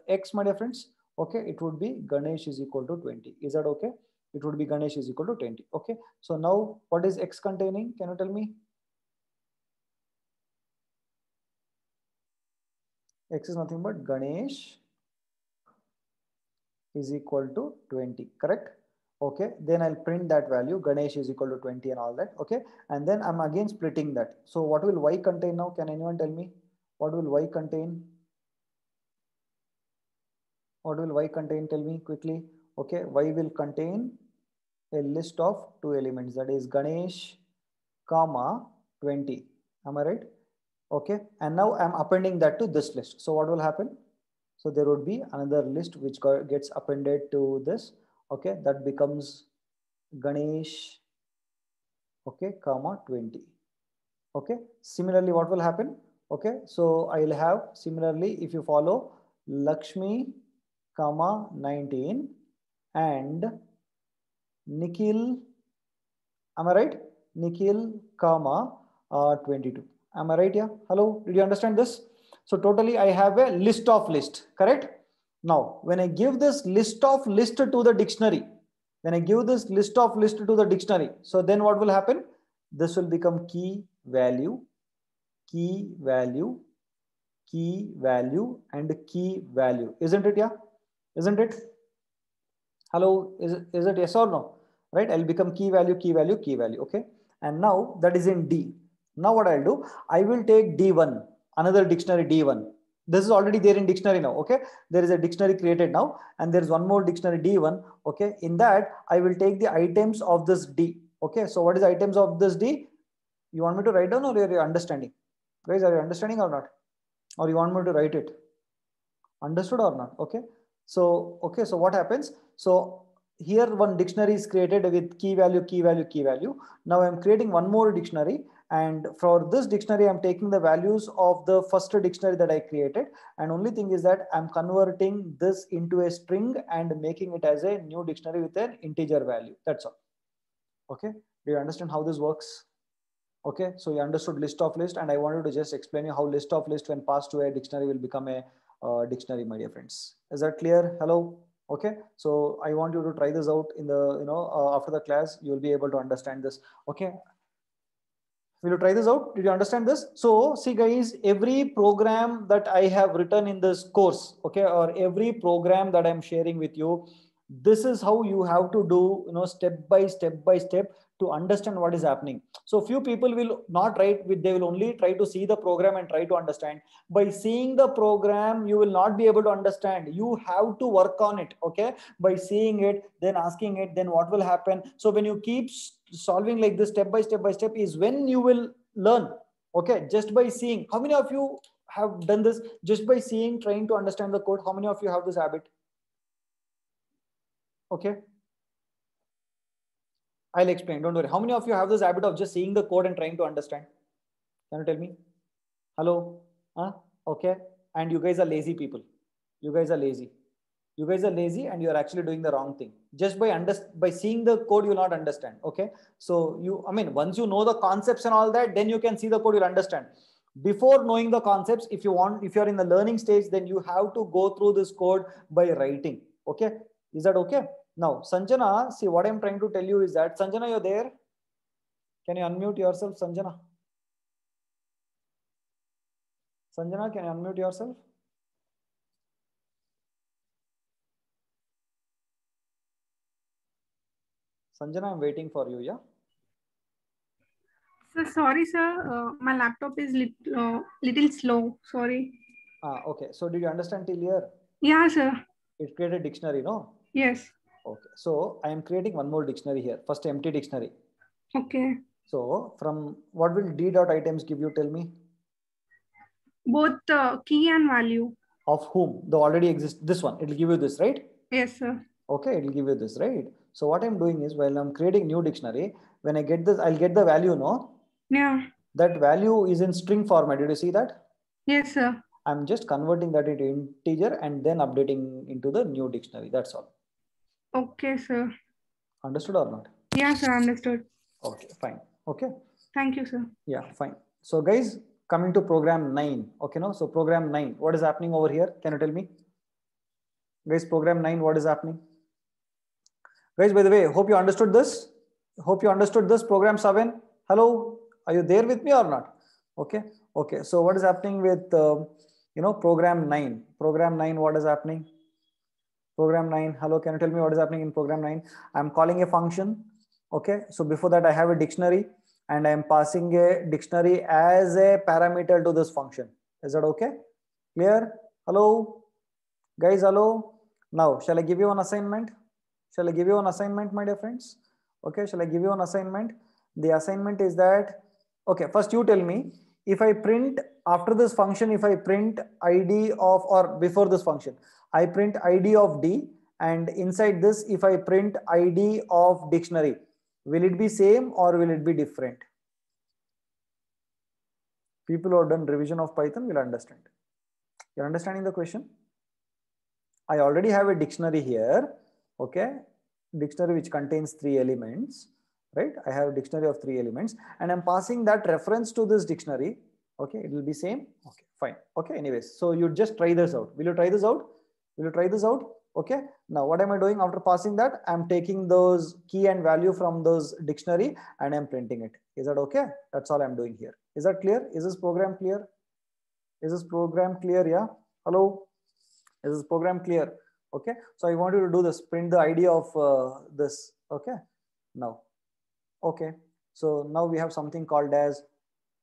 X, my dear friends? Okay, it would be Ganesh is equal to 20. Is that okay? It would be Ganesh is equal to 20. Okay, so now what is X containing? Can you tell me? X is nothing but Ganesh is equal to 20, correct? Okay, then I'll print that value, Ganesh is equal to 20 and all that, okay? And then I'm again splitting that. So what will Y contain now? Can anyone tell me? What will Y contain? What will Y contain? Tell me quickly. Okay, Y will contain a list of two elements, that is Ganesh, comma 20. Am I right? Okay, and now I'm appending that to this list. So what will happen? So there would be another list which gets appended to this. Okay, that becomes Ganesh, okay, comma 20. Okay, similarly, what will happen? Okay, so I'll have similarly, if you follow Lakshmi, comma 19 and Nikhil, am I right? Nikhil, comma 22. Am I right? Yeah. Hello. Did you understand this? So totally I have a list of list, correct? Now, when I give this list of list to the dictionary, when I give this list of list to the dictionary, so then what will happen? This will become key value, key value and key value. Isn't it? Yeah. Isn't it? Hello, is it yes or no? Right? I'll become key value, key value, key value. Okay. And now that is in D. Now what I'll do, I will take D1, another dictionary D1. This is already there in dictionary now. Okay. There is a dictionary created now, and there is one more dictionary D1. Okay. In that, I will take the items of this D. Okay. So what is items of this D? You want me to write down, or are you understanding? Guys, are you understanding or not? Or you want me to write it? Understood or not? Okay. So, okay. So what happens? So here one dictionary is created with key value, key value, key value. Now I'm creating one more dictionary. And for this dictionary, I'm taking the values of the first dictionary that I created. And only thing is that I'm converting this into a string and making it as a new dictionary with an integer value. That's all. Okay. Do you understand how this works? Okay. So you understood list of list, and I wanted to just explain you how list of list when passed to a dictionary will become a dictionary, my dear friends. Is that clear? Hello. Okay. So I want you to try this out in the, after the class, you'll be able to understand this. Okay. Will you try this out? Did you understand this? So see guys, every program that I have written in this course, okay, or every program that I'm sharing with you, this is how you have to do, step by step to understand what is happening. So few people will not write with, they will only try to see the program and try to understand. By seeing the program, you will not be able to understand. You have to work on it. Okay. By seeing it, then asking it, then what will happen? So when you keep solving like this step by step is when you will learn. Okay. Just by seeing. How many of you have done this just by seeing, trying to understand the code? How many of you have this habit? Okay. I'll explain. Don't worry. How many of you have this habit of just seeing the code and trying to understand? Can you tell me? Hello? Huh? Okay. And you guys are lazy people. You guys are lazy. You guys are lazy and you're actually doing the wrong thing. Just by seeing the code, you'll not understand. Okay. So once you know the concepts and all that, then you can see the code, you'll understand. Before knowing the concepts, if you're in the learning stage, then you have to go through this code by writing. Okay. Is that okay? Now, Sanjana, see what I'm trying to tell you is that, Sanjana, you're there? Can you unmute yourself, Sanjana? Sanjana, can you unmute yourself? Sanjana, I'm waiting for you, yeah? So sorry, sir. My laptop is little slow. Sorry. Okay. So did you understand till here? Yeah, sir. It created dictionary, no? Yes. Okay. So I am creating one more dictionary here. First empty dictionary. Okay. So from what will d.items give you? Tell me. Both key and value. Of whom? The already exists. This one. It will give you this, right? Yes, sir. Okay. It will give you this, right? So what I'm doing is, while I'm creating new dictionary, when I get this, I'll get the value, no? Yeah. That value is in string format. Did you see that? Yes, sir. I'm just converting that into integer and then updating into the new dictionary. That's all. Okay, sir. Understood or not? Yeah, sir. Understood. Okay, fine. Okay. Thank you, sir. Yeah, fine. So guys, coming to program 9. Okay, no? So program 9, what is happening over here? Can you tell me? Guys, program 9, what is happening? Guys, by the way, hope you understood this. Hope you understood this. Program 7. Hello, are you there with me or not? Okay. Okay. So what is happening with, program 9? Program 9, what is happening? Program 9. Hello, can you tell me what is happening in program 9? I'm calling a function. Okay. So before that, I have a dictionary and I'm passing a dictionary as a parameter to this function. Is that okay? Clear? Hello, guys. Hello. Now, shall I give you an assignment? Shall I give you an assignment, my dear friends? Okay. Shall I give you an assignment? The assignment is that, okay, first you tell me, if I print after this function, if I print ID of, or before this function, I print ID of D, and inside this, if I print ID of dictionary, will it be same or will it be different? People who have done revision of Python will understand. You're understanding the question? I already have a dictionary here. Okay. Dictionary which contains 3 elements, right? I have a dictionary of 3 elements and I'm passing that reference to this dictionary. Okay. It will be same. Okay, fine. Okay. Anyways, so you just try this out. Will you try this out? Will you try this out? Okay. Now what am I doing after passing that? I'm taking those key and value from those dictionary and I'm printing it. Is that okay? That's all I'm doing here. Is that clear? Is this program clear? Is this program clear? Yeah. Hello. Is this program clear? Okay. So I want you to do this. Print the ID of this. Okay. Now. Okay. So now we have something called as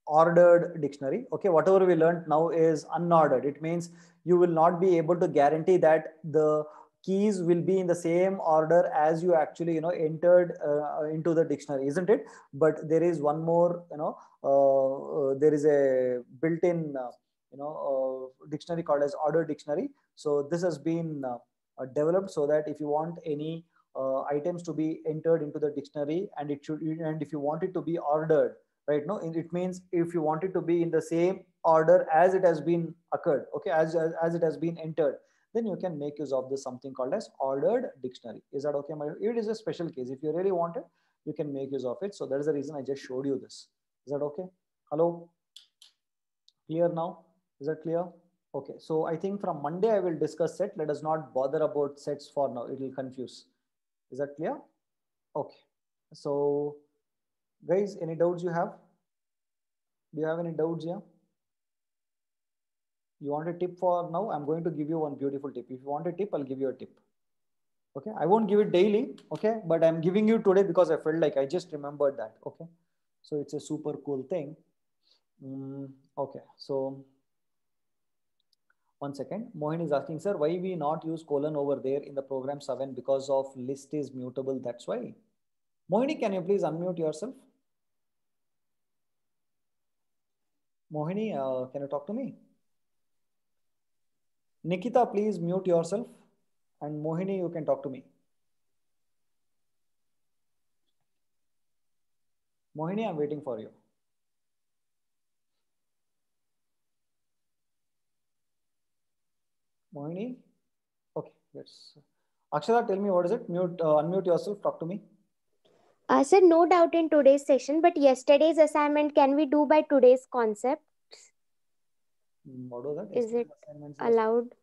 ordered dictionary. Okay. Whatever we learned now is unordered. It means you will not be able to guarantee that the keys will be in the same order as you actually entered into the dictionary, isn't it? But there is one more, there is a built-in dictionary called as ordered dictionary. So this has been developed so that if you want any items to be entered into the dictionary, and if you want it to be ordered, right? No, it means if you want it to be in the same order as it has been occurred, okay, as it has been entered, then you can make use of this something called as ordered dictionary. Is that okay? It is a special case. If you really want it, you can make use of it. So that is the reason I just showed you this. Is that okay? Hello? Clear now? Is that clear? Okay. So I think from Monday I will discuss set. Let us not bother about sets for now. It will confuse. Is that clear? Okay. So guys, any doubts you have? Do you have any doubts here? You want a tip for now? I'm going to give you one beautiful tip. If you want a tip, I'll give you a tip. Okay. I won't give it daily. Okay. But I'm giving you today because I felt like I just remembered that. Okay. So it's a super cool thing. Okay. So one second. Mohin is asking, sir, why we not use colon over there in the program 7 because of list is mutable. That's why. Mohini, can you please unmute yourself? Mohini, can you talk to me? Nikita, please mute yourself. And Mohini, you can talk to me. Mohini, I'm waiting for you. Mohini? Okay, yes. Akshara, tell me what is it? Unmute yourself, talk to me. Sir, no doubt in today's session, but yesterday's assignment can we do by today's concepts? What was that? Is it allowed?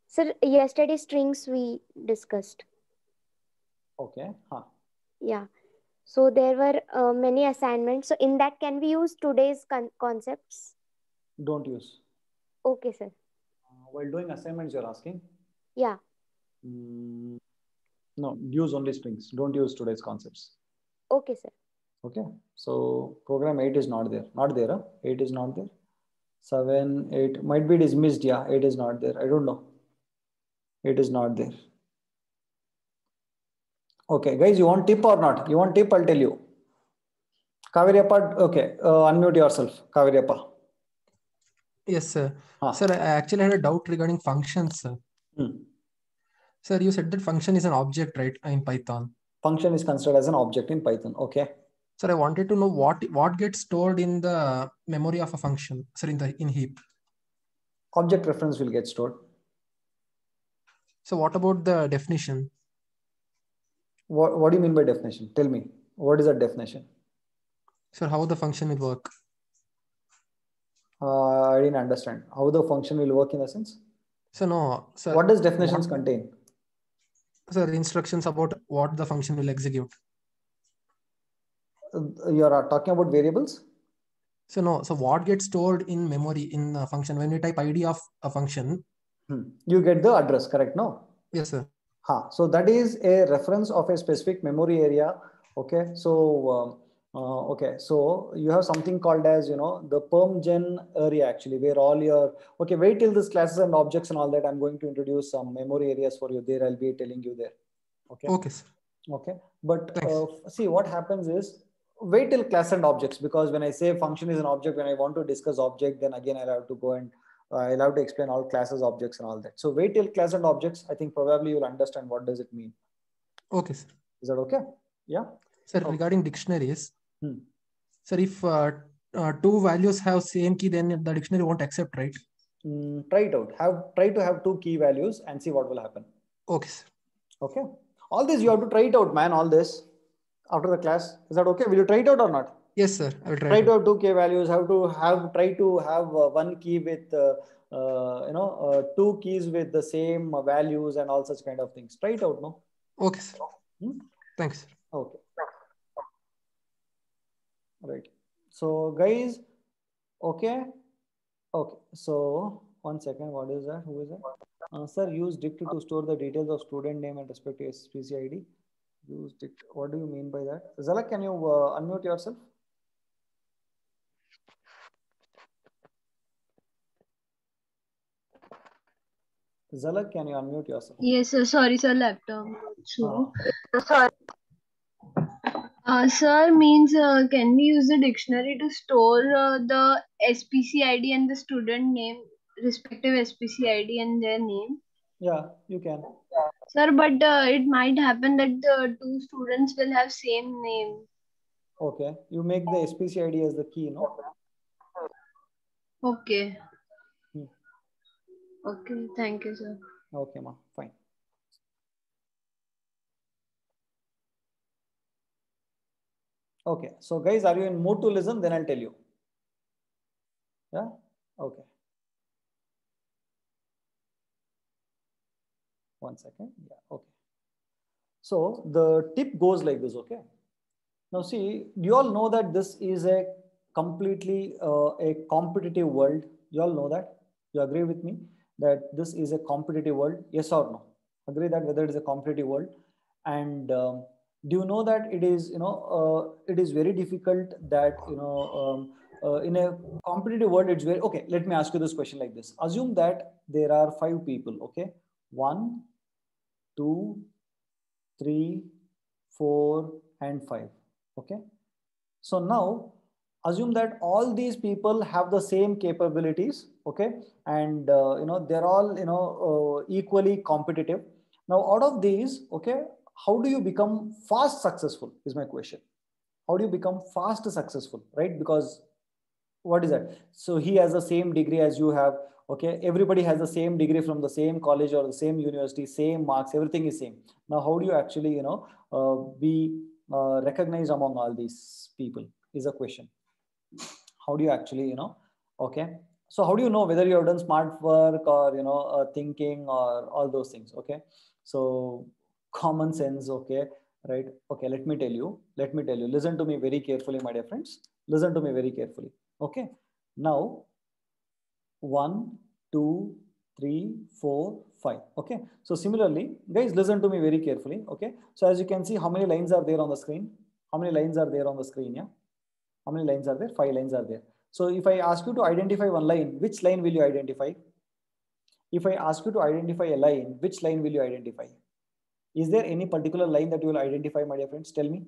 Sir, yesterday strings we discussed. Okay. Huh. Yeah. So there were many assignments. So in that, can we use today's concepts? Don't use. Okay, sir. While doing assignments, you're asking? Yeah. No, use only strings. Don't use today's concepts. Okay, sir. Okay. So program 8 is not there. Not there, huh? 8 is not there. 7, 8 might be dismissed. Yeah, 8 is not there. I don't know. 8 is not there. Okay, guys, you want tip or not? You want tip? I'll tell you. Kaviryappa, okay, unmute yourself, Kaviryappa. Yes, sir. Sir, I actually had a doubt regarding functions, sir. Sir, you said that function is an object, right, in Python? Function is considered as an object in Python. Okay. Sir, I wanted to know what gets stored in the memory of a function, sir, in heap. Object reference will get stored. So what about the definition? What do you mean by definition? Tell me. What is that definition? Sir, how the function will work? I didn't understand. How the function will work in a sense? So no, sir. What does definitions contain? Sir, instructions about what the function will execute. You are talking about variables? So no, so what gets stored in memory in a function? When you type ID of a function, you get the address, correct? No? Yes, sir. So that is a reference of a specific memory area. Okay. So, okay. So you have something called as, the permgen area actually, where all your, okay, wait till this classes and objects and all that. I'm going to introduce some memory areas for you there. I'll be telling you there. Okay. Okay, sir. Okay. But see what happens is, wait till class and objects, because when I say function is an object, when I want to discuss object, then again, I'll have to go and I'll have to explain all classes, objects and all that. So wait till class and objects. I think probably you'll understand what does it mean. Okay, sir. Is that okay? Yeah. Sir, regarding dictionaries, sir, if 2 values have same key, then the dictionary won't accept, right? Try it out. Try to have 2 key values and see what will happen. Okay, sir. Okay. All this you have to try it out, man. All this after the class. Is that okay? Will you try it out or not? Yes, sir. I will try. Try to have 2 key values. Try to have 1 key with 2 keys with the same values and all such kind of things. Try it out, no? Okay, sir. Thanks, sir. Okay. Right. So guys, okay. Okay, so 1 second, what is that? Who is that? Sir, use dict to store the details of student name and respective SPC ID. Use dict. What do you mean by that? Zalak, can you unmute yourself? Zalak, can you unmute yourself? Yes, sir. Sorry, sir. Laptop. So, sir means can we use the dictionary to store the SPC ID and the student name, respective SPC ID and their name? Yeah, you can. Sir, but it might happen that the two students will have same name. Okay, you make the SPC ID as the key, no? Okay. Okay, thank you, sir. Okay, ma, fine. Okay, so guys, are you in mood to listen? Then I'll tell you. Yeah, okay. 1 second. Yeah, okay. So the tip goes like this, okay? Now see, you all know that this is a completely a competitive world. You all know that? You agree with me that this is a competitive world? Yes or no? Agree that whether it is a competitive world? And do you know that it is, it is very difficult that, in a competitive world, it's very, okay, let me ask you this question like this. Assume that there are 5 people, okay? 1, 2, 3, 4, and 5. Okay. So now assume that all these people have the same capabilities. Okay. And, they're all, equally competitive. Now, out of these, okay, how do you become fast successful is my question. How do you become fast successful, right? Because what is that? So he has the same degree as you have. Okay, everybody has the same degree from the same college or the same university, same marks, everything is same. Now how do you actually be recognized among all these people is a question. How do you actually okay, so how do you know whether you have done smart work or thinking or all those things? Okay, so common sense. Okay, right. Okay, let me tell you, listen to me very carefully, my dear friends. Listen to me very carefully. Okay, now 1, 2, 3, 4, 5. Okay, so similarly, guys, listen to me very carefully. Okay, so as you can see, how many lines are there on the screen? How many lines are there on the screen? Yeah, how many lines are there? 5 lines are there. So if I ask you to identify one line, which line will you identify? If I ask you to identify a line, which line will you identify? Is there any particular line that you will identify, my dear friends? Tell me.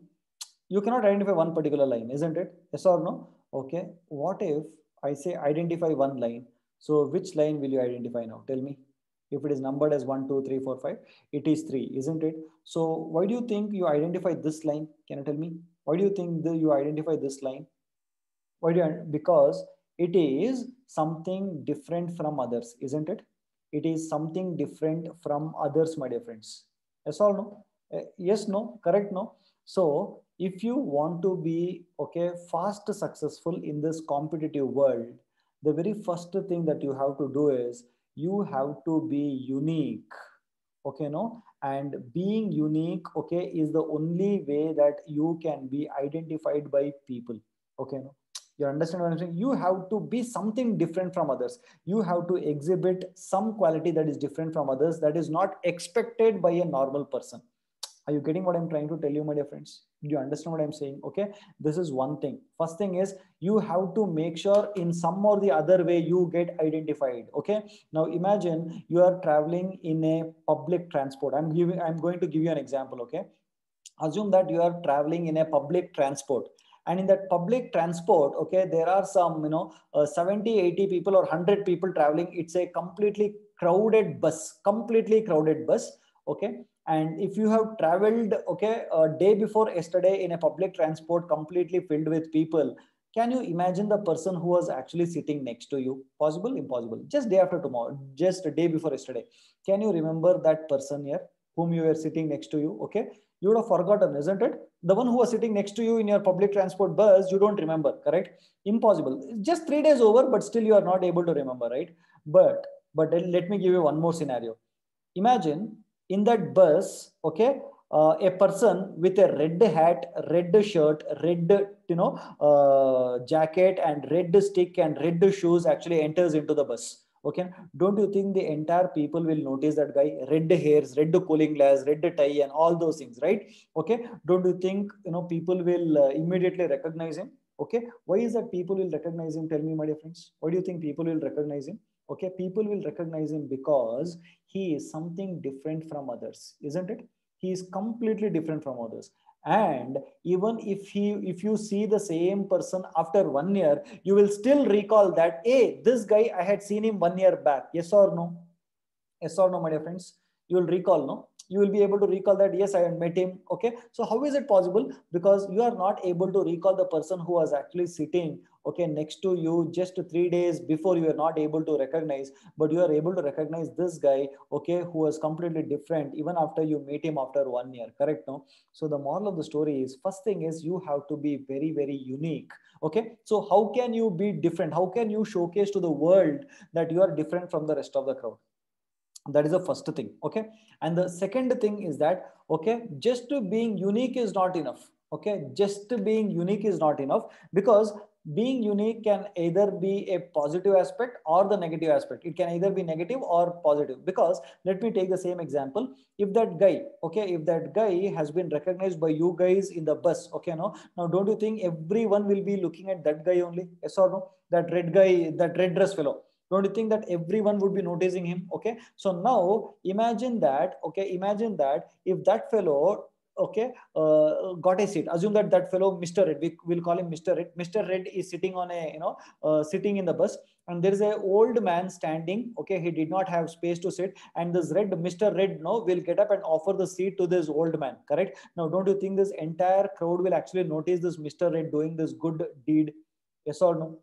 You cannot identify one particular line, isn't it? Yes or no? Okay. What if I say identify one line? So which line will you identify now? Tell me. If it is numbered as 1, 2, 3, 4, 5, it is 3, isn't it? So why do you think you identify this line? Can you tell me? Why do you think that you identify this line? Why do you? Because it is something different from others, isn't it? It is something different from others, my dear friends. Yes or no? Yes, no, correct, no. So if you want to be fast successful in this competitive world, the very first thing that you have to do is you have to be unique. Okay, no, and being unique, okay, is the only way that you can be identified by people. Okay, no, you understand what I'm saying? You have to be something different from others. You have to exhibit some quality that is different from others, that is not expected by a normal person. Are you getting what I'm trying to tell you, my dear friends? Do you understand what I'm saying? Okay, this is one thing. First thing is you have to make sure in some or the other way you get identified. Okay, now imagine you are traveling in a public transport. I'm going to give you an example. Okay, assume that you are traveling in a public transport, and in that public transport, okay, there are some 70, 80 people or 100 people traveling. It's a completely crowded bus. Okay, and if you have traveled a day before yesterday in a public transport completely filled with people, can you imagine the person who was actually sitting next to you? Possible? Impossible. Just day after tomorrow, just a day before yesterday, can you remember that person here whom you were sitting next to you? Okay, you would have forgotten, isn't it? The one who was sitting next to you in your public transport bus, you don't remember, correct? Impossible. Just 3 days over, but still you are not able to remember, right? But let me give you one more scenario. Imagine in that bus, okay, a person with a red hat, red shirt, red jacket and red stick and red shoes actually enters into the bus. Okay, don't you think the entire people will notice that guy? Red hairs, red cooling glass, red tie, and all those things, right? Okay, don't you think people will immediately recognize him? Okay, why is that people will recognize him? Tell me, my dear friends. Why do you think people will recognize him? Okay, people will recognize him because he is something different from others, isn't it? He is completely different from others. And even if you see the same person after 1 year, you will still recall that, hey, this guy, I had seen him 1 year back. Yes or no? Yes or no, my dear friends? You will recall, no? You will be able to recall that, yes, I had met him. Okay, so how is it possible? Because you are not able to recall the person who was actually sitting, okay, next to you just 3 days before. You are not able to recognize, but you are able to recognize this guy, okay, who was completely different even after you meet him after 1 year. Correct? No? So the moral of the story is, first thing is, you have to be very, very unique. Okay, so how can you be different? How can you showcase to the world that you are different from the rest of the crowd? That is the first thing. Okay, and the second thing is that, okay, just being unique is not enough. Okay, just being unique is not enough, because being unique can either be a positive aspect or the negative aspect. It can either be negative or positive, because let me take the same example. If that guy, okay, if that guy has been recognized by you guys in the bus, okay, now don't you think everyone will be looking at that guy only? Yes or no? That red guy, that red dress fellow, don't you think that everyone would be noticing him? Okay, so now imagine that, okay, imagine that if that fellow, okay, got a seat. Assume that that fellow, Mr. Red, we will call him Mr. Red. Mr. Red is sitting on a, sitting in the bus, and there is a old man standing. Okay, he did not have space to sit, and this red Mr. Red no will get up and offer the seat to this old man. Correct? Now, don't you think this entire crowd will actually notice this Mr. Red doing this good deed? Yes or no?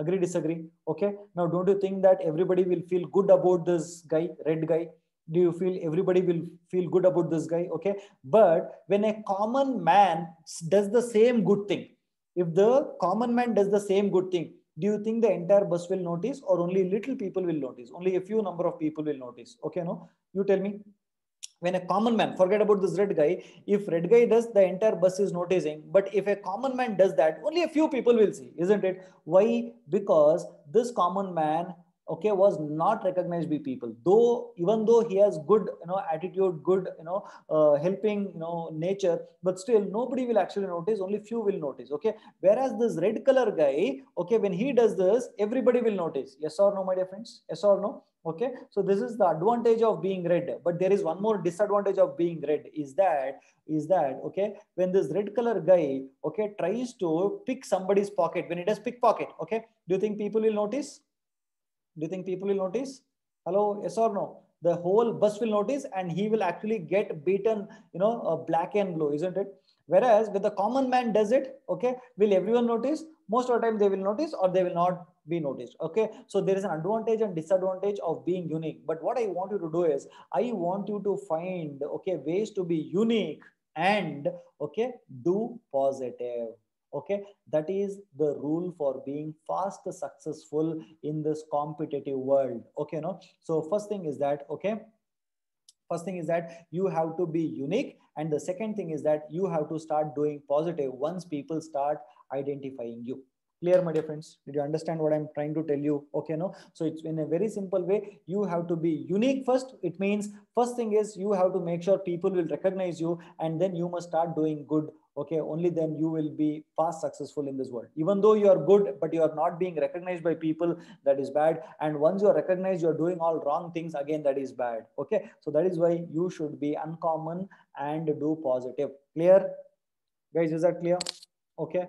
Agree, disagree? Okay, now don't you think that everybody will feel good about this guy, red guy? Do you feel everybody will feel good about this guy? Okay, but when a common man does the same good thing, if the common man does the same good thing, do you think the entire bus will notice, or only little people will notice? Only a few number of people will notice. Okay, no, you tell me. When a common man, forget about this red guy, if red guy does, the entire bus is noticing, but if a common man does that, only a few people will see, isn't it? Why? Because this common man, okay, was not recognized by people, though even though he has good attitude, good helping nature, but still nobody will actually notice, only few will notice. Okay, whereas this red color guy, okay, when he does this, everybody will notice. Yes or no, my dear friends? Yes or no? Okay, so this is the advantage of being red, but there is one more disadvantage of being red, is that okay, when this red color guy, okay, tries to pick somebody's pocket, when he does pickpocket, okay, do you think people will notice? Do you think people will notice? Hello, yes or no? The whole bus will notice, and he will actually get beaten, black and blue, isn't it? Whereas when the common man does it, okay, will everyone notice? Most of the time they will notice, or they will not be noticed. Okay, so there is an advantage and disadvantage of being unique. But what I want you to do is, I want you to find, okay, ways to be unique and, okay, do positive. Okay, that is the rule for being fast successful in this competitive world. Okay, no, so first thing is that, okay, first thing is that you have to be unique, and the second thing is that you have to start doing positive once people start identifying you. Clear, my dear friends? Did you understand what I'm trying to tell you? Okay, no, so it's in a very simple way. You have to be unique first. It means first thing is you have to make sure people will recognize you, and then you must start doing good. Okay, only then you will be fast successful in this world. Even though you are good, but you are not being recognized by people, that is bad. And once you are recognized, you are doing all wrong things, again, that is bad. Okay, so that is why you should be uncommon and do positive. Clear, guys? Is that clear? Okay,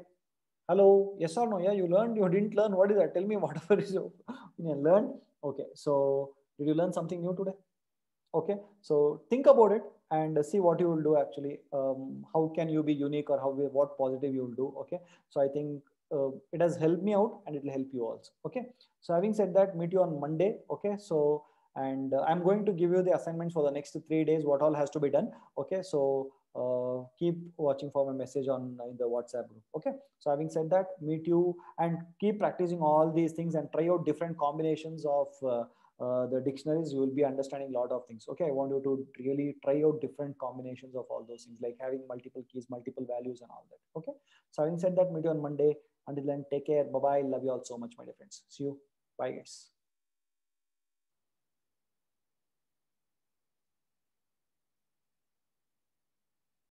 hello, yes or no? Yeah, you learned, you didn't learn, what is that? Tell me whatever is your opinion. Learn. Okay, so did you learn something new today? Okay, so think about it and see what you will do actually. How can you be unique, or what positive you will do? Okay, so I think it has helped me out, and it will help you also. Okay, so having said that, meet you on Monday. Okay, so and I'm going to give you the assignments for the next 3 days, what all has to be done. Okay, so keep watching for my message on in the WhatsApp group. Okay, so having said that, meet you and keep practicing all these things and try out different combinations of the dictionaries, you will be understanding a lot of things. Okay, I want you to really try out different combinations of all those things, like having multiple keys, multiple values and all that. Okay, so having said that, meet you on Monday. Until then, take care. Bye bye. Love you all so much, my dear friends. See you. Bye, guys.